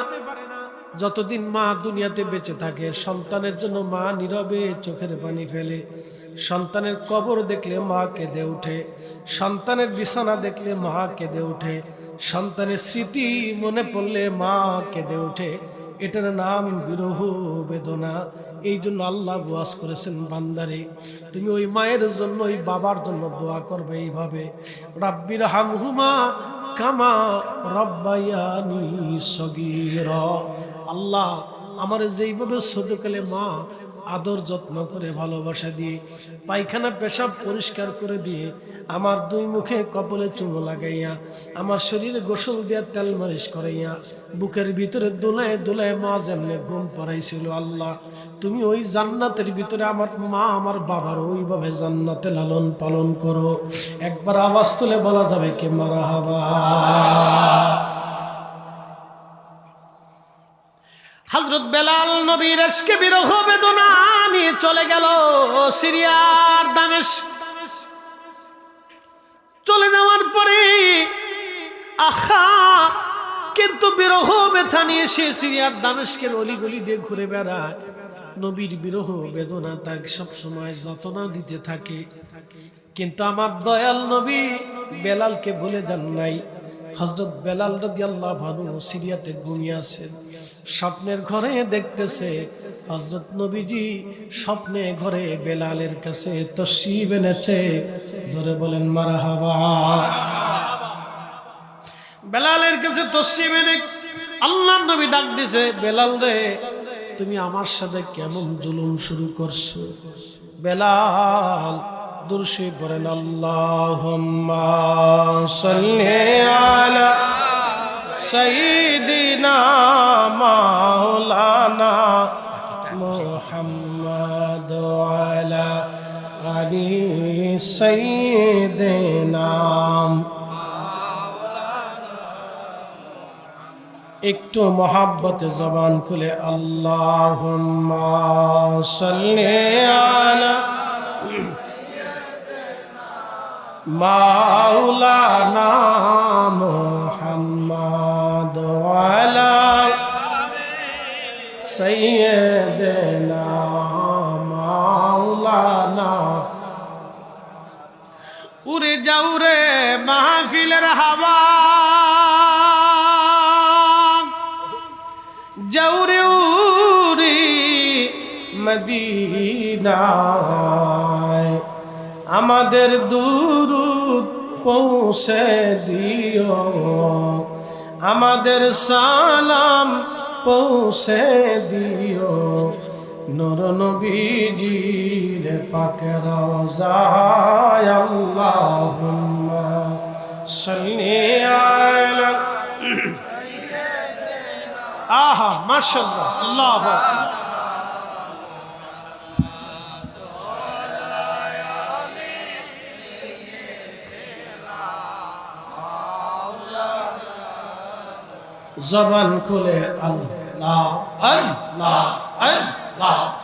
যতদিন মা দুনিয়াতে বেঁচে থাকে সন্তানের জন্য মা নীরবে চোখের পানি ফেলে। সন্তানের কবর দেখলে মা কেঁদে ওঠে, সন্তানের বিছানা দেখলে মা কেঁদে ওঠে, সন্তানের স্মৃতি মনে পড়লে মা কেঁদে ওঠে। এটার নাম বিরহ বেদনা। এই জন্য আল্লাহ ওয়াজ করেছেন, বান্দারে তুমি ওই মায়ের জন্য ওই বাবার জন্য দোয়া করবে এইভাবে, রাব্বির হামহুমা কামা রব্বায়ানি সগীরা। আল্লাহ আমার যেইভাবে ছোটকালে মা আদর যত্ন করে ভালোবাসা দিয়ে পায়খানা পেশাব পরিষ্কার করে দিয়ে আমার দুই মুখে কপালে চুমো লাগাইয়া আমার শরীরে গোসল দিয়া তেল মালিশ করাইয়া বুকের ভিতরে দোলায় দোলায় মা যেমনে ঘুম পাড়াইছিল, আল্লাহ তুমি ওই জান্নাতের ভিতরে আমার মা আমার বাবার ওইভাবে জান্নাতে লালন পালন করো। একবার আওয়াজ তুলে বলা যাবে কি মারহাবা। হযরত বেলাল নবীর ইশকে বিরহ বেদনা নিয়ে চলে গেল সিরিয়ার দামেস্ক। চলে যাওয়ার পরে কিন্তু বিরহ ব্যথা নিয়ে সে সিরিয়ার দামেস্কের অলিগলি দিয়ে ঘুরে বেড়ায়। নবীর বিরহ বেদনা তাকে সবসময় যন্ত্রণা দিতে থাকে। কিন্তু আমার দয়াল নবী বেলালকে ভুলে যান নাই। হযরত বেলাল রাদিয়াল্লাহু আনহু সিরিয়াতে ঘুমিয়ে আছেন। স্বপ্নের ঘরে দেখতেছে হযরত নবীজি স্বপ্নে ঘরে বেলালের কাছে তশরিফ এনেছে। জোরে বলেন মারহাবা। বেলালের কাছে তশরিফ এনে আল্লাহর নবী ডাক দিছে, বেলাল রে তুমি আমার সাথে কেমন জুলুম শুরু করছো? বেলাল দুরূদ পড়েন, আল্লাহুম্মা সাল্লি আলা সাইয়্যিদিনা মাওলানা মুহাম্মাদ ওয়ালা আলি সাইয়্যিদিনা। একটু মহাব্বতে জবান খুলে আল্লাহুম্মা সাল্লি আলা মাওলানা মুহাম্মাদ ওয়ালা সাইয়্যিদিনা মাওলানা। উড়ে যাও রে মাহফিলের হাওয়া, যাও রে উড়ি মদিনায়, আমাদের দুরূদ পৌঁছে দিও, আমাদের সালাম পৌঁছে দিও নূর নবীজির পাকের রওজায়। আল্লাহুম্মা সাল্লি আলা। আহা মাশাআল্লাহ, আল্লাহু আকবার। জবান খুলে আল্লাহ আল্লাহ আল্লাহ।